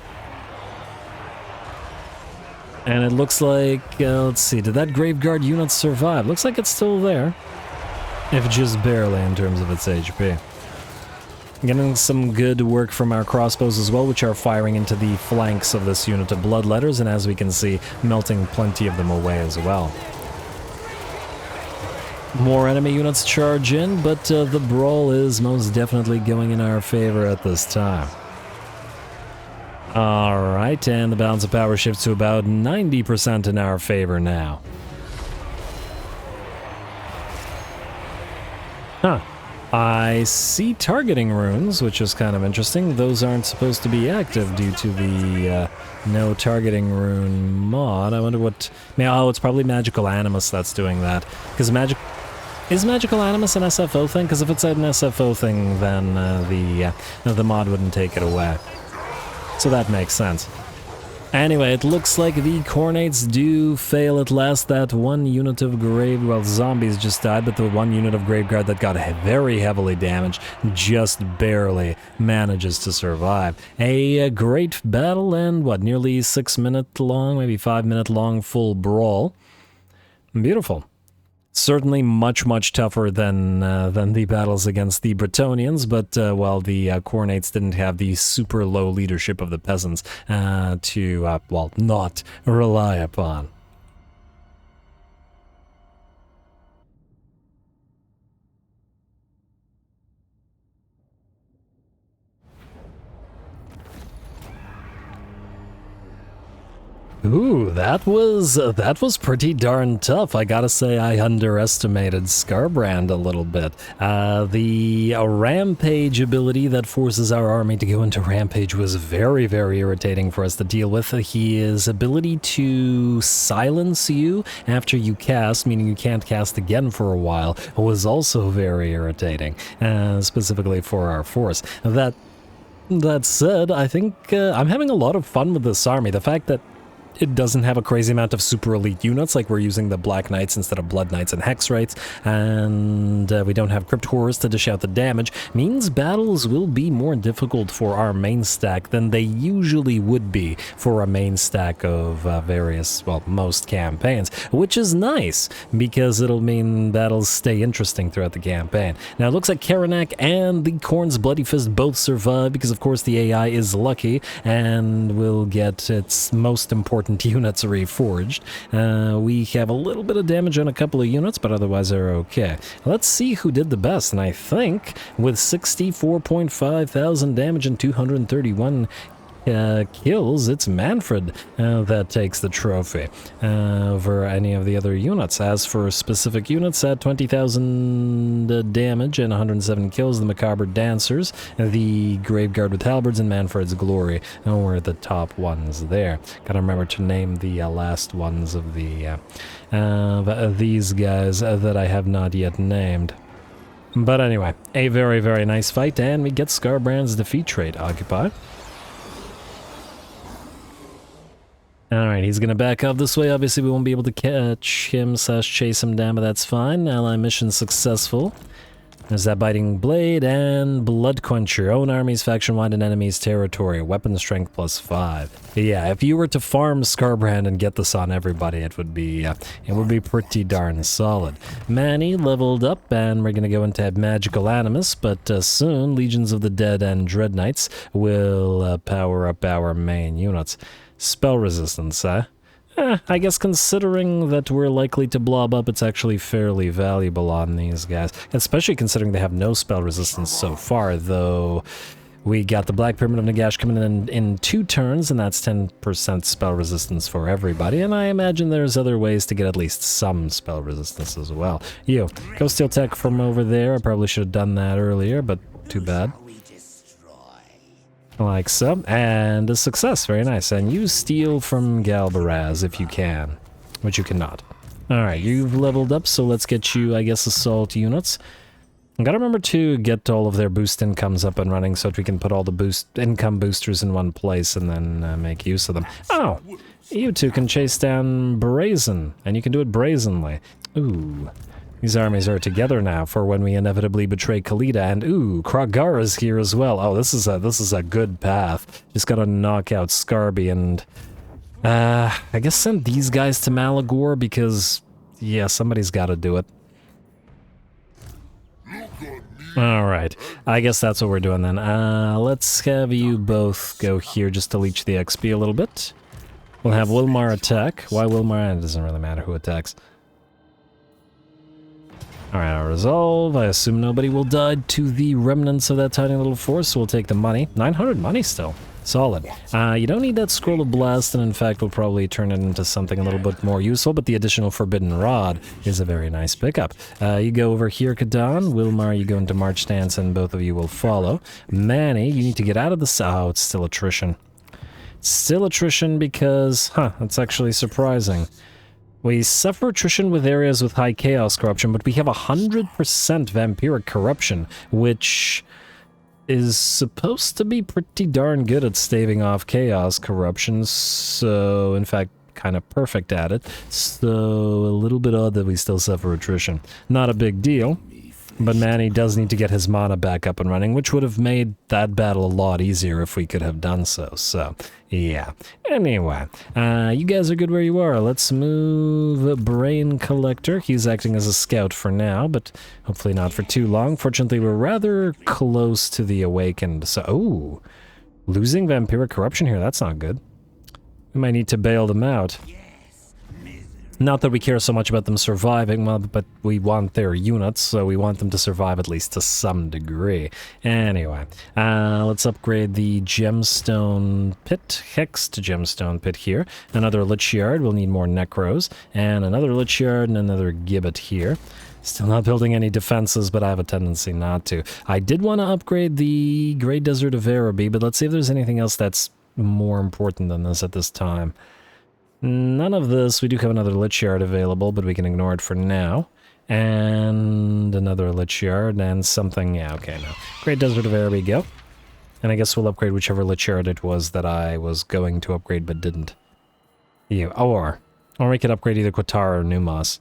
And it looks like, let's see, did that Graveguard unit survive? Looks like it's still there. If just barely in terms of its HP. Getting some good work from our crossbows as well, which are firing into the flanks of this unit of Bloodletters, and as we can see, melting plenty of them away as well. More enemy units charge in, but the brawl is most definitely going in our favor at this time. Alright, and the balance of power shifts to about 90% in our favor now. Huh. I see targeting runes, which is kind of interesting. Those aren't supposed to be active due to the no targeting rune mod. I wonder what... Oh, it's probably Magical Animus that's doing that. Because Is Magical Animus an SFO thing? Because if it's an SFO thing, then the mod wouldn't take it away. So that makes sense. Anyway, it looks like the Khornates do fail at last. That one unit of zombies just died, but the one unit of Graveguard that got very heavily damaged just barely manages to survive. A great battle and, what, nearly 6 minute long, maybe 5 minute long full brawl. Beautiful. Certainly much tougher than the battles against the Bretonnians, but well, the Khornates didn't have the super low leadership of the peasants to, well, not rely upon. Ooh, that was pretty darn tough. I gotta say, I underestimated Scarbrand a little bit. The rampage ability that forces our army to go into rampage was very irritating for us to deal with. His ability to silence you after you cast, meaning you can't cast again for a while, was also very irritating, specifically for our force. That said, I think I'm having a lot of fun with this army. The fact that it doesn't have a crazy amount of super elite units, like we're using the Black Knights instead of Blood Knights and Hex Knights, and we don't have Crypt Horrors to dish out the damage, means battles will be more difficult for our main stack than they usually would be for a main stack of various, well, most campaigns, which is nice, because it'll mean battles stay interesting throughout the campaign. Now, it looks like Karanak and the Khorne's Bloody Fist both survive, because of course the AI is lucky, and will get its most important units reforged. We have a little bit of damage on a couple of units, but otherwise they're okay. Let's see who did the best, and I think with 64.5 thousand damage and 231 kills, it's Mannfred that takes the trophy over any of the other units. As for specific units at 20,000 damage and 107 kills, the Macabre Dancers, the Graveguard with Halberds, and Manfred's Glory were the top ones there. Gotta remember to name the last ones of the these guys that I have not yet named. But anyway, a very nice fight, and we get Scarbrand's defeat trait. Occupy. Alright, he's gonna back up this way. Obviously, we won't be able to catch him / chase him down, but that's fine. Ally mission successful. There's that Biting Blade and Blood Quencher. Own armies, faction-wide, and enemies' territory. Weapon strength +5. But yeah, if you were to farm Scarbrand and get this on everybody, it would be pretty darn solid. Manny leveled up, and we're gonna go into Magical Animus, but soon Legions of the Dead and Dread Knights will power up our main units. Spell resistance, I guess considering that we're likely to blob up, it's actually fairly valuable on these guys. Especially considering they have no spell resistance so far, though. We got the Black Pyramid of Nagash coming in 2 turns, and that's 10% spell resistance for everybody, and I imagine there's other ways to get at least some spell resistance as well. You, go steal tech from over there. I probably should have done that earlier, but too bad. Like so, and a success, very nice. And you steal from Galbaraz if you can, which you cannot. Alright, you've leveled up, so let's get you, I guess, assault units. I gotta remember to get all of their boost incomes up and running so that we can put all the income boosters in one place and then make use of them. Oh, you two can chase down Brazen, and you can do it brazenly. Ooh. These armies are together now for when we inevitably betray Khalida, and ooh, Kragara's here as well. Oh, this is a good path. Just gotta knock out Scarby and I guess send these guys to Malagor because yeah, somebody's gotta do it. Alright, I guess that's what we're doing then. Let's have you both go here just to leech the XP a little bit. We'll have Wilmar attack. Why Wilmar? It doesn't really matter who attacks. Alright, I'll resolve. I assume nobody will die to the remnants of that tiny little force, so we'll take the money. 900 money still. Solid. You don't need that Scroll of Blast, and in fact we'll probably turn it into something a little bit more useful, but the additional Forbidden Rod is a very nice pickup. You go over here, Kadan. Wilmar, you go into March Stance, and both of you will follow. Manny, you need to get out of the... Oh, it's still attrition. Still attrition because... Huh, that's actually surprising. We suffer attrition with areas with high chaos corruption, but we have 100% vampiric corruption, which is supposed to be pretty darn good at staving off chaos corruption, so in fact kind of perfect at it. So a little bit odd that we still suffer attrition. Not a big deal, but Manny does need to get his mana back up and running, which would have made that battle a lot easier if we could have done so. So yeah. Anyway, you guys are good where you are. Let's move Brain Collector. He's acting as a scout for now, but hopefully not for too long. Fortunately, we're rather close to the Awakened. So, ooh, losing Vampiric Corruption here, that's not good. We might need to bail them out. Not that we care so much about them surviving, well, but we want their units, so we want them to survive at least to some degree. Anyway, let's upgrade the Gemstone Pit, Hexed Gemstone Pit here. Another Lich Yard, we'll need more Necros, and another Lich Yard and another Gibbet here. Still not building any defenses, but I have a tendency not to. I did want to upgrade the Great Desert of Araby, but let's see if there's anything else that's more important than this at this time. None of this. We do have another Lich Yard available, but we can ignore it for now. And another Lich Yard and something. Yeah, okay, no. Great Desert of Araby, go. And I guess we'll upgrade whichever Lich Yard it was that I was going to upgrade but didn't. You. Or we could upgrade either Quatara or Numos.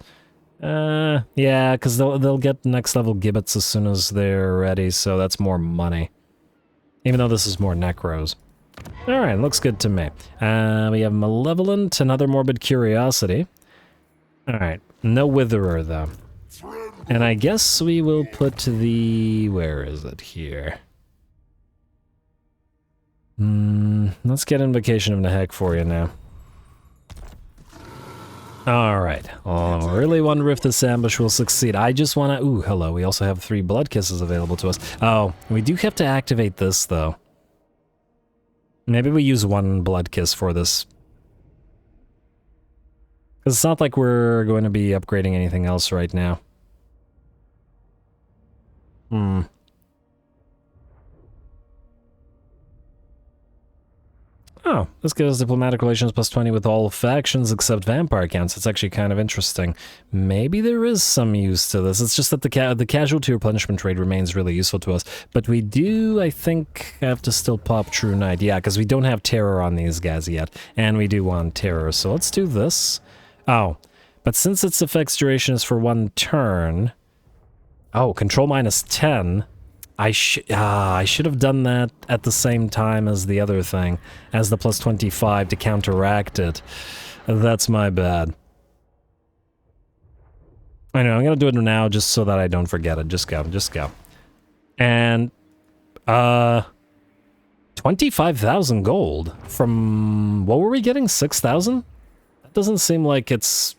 Yeah, because they'll get next level Gibbets as soon as they're ready, so that's more money. Even though this is more Necros. Alright, looks good to me. We have Malevolent, another Morbid Curiosity. Alright, no Witherer, though. And I guess we will put the... where is it here? Let's get Invocation of Nehek for you now. Alright, I really wonder if this ambush will succeed. I just want to... Ooh, hello, we also have 3 Blood Kisses available to us. Oh, we do have to activate this, though. Maybe we use 1 Blood Kiss for this. Because it's not like we're going to be upgrading anything else right now. Oh, this gives us diplomatic relations plus 20 with all factions except vampire counts. It's actually kind of interesting. Maybe there is some use to this. It's just that the casualty replenishment trade remains really useful to us. But we do, I think, have to still pop True Knight. Yeah, because we don't have terror on these guys yet. And we do want terror, so let's do this. Oh, but since its effect's duration is for 1 turn... Oh, control minus 10... I should have done that at the same time as the other thing, as the plus 25 to counteract it. That's my bad. I know, I'm gonna do it now just so that I don't forget it. Just go, just go. And, 25,000 gold from, what were we getting, 6,000? doesn't seem like it's...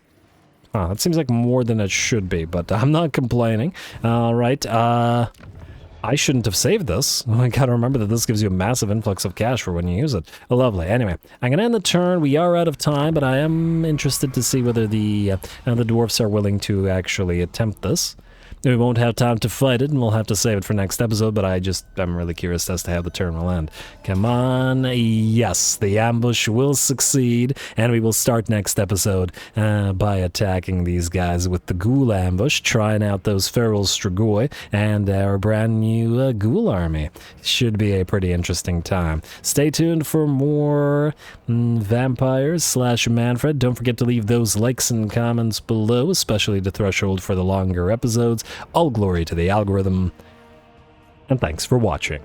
it seems like more than it should be, but I'm not complaining. Alright, I shouldn't have saved this. I gotta remember that this gives you a massive influx of cash for when you use it. Lovely. Anyway, I'm gonna end the turn. We are out of time, but I am interested to see whether the dwarfs are willing to actually attempt this. We won't have time to fight it, and we'll have to save it for next episode, but I'm really curious as to how the turn will end. Come on. Yes, the ambush will succeed, and we will start next episode by attacking these guys with the ghoul ambush, trying out those feral strigoi, and our brand new ghoul army. Should be a pretty interesting time. Stay tuned for more vampires / Mannfred. Don't forget to leave those likes and comments below, especially the threshold for the longer episodes. All glory to the algorithm, and thanks for watching.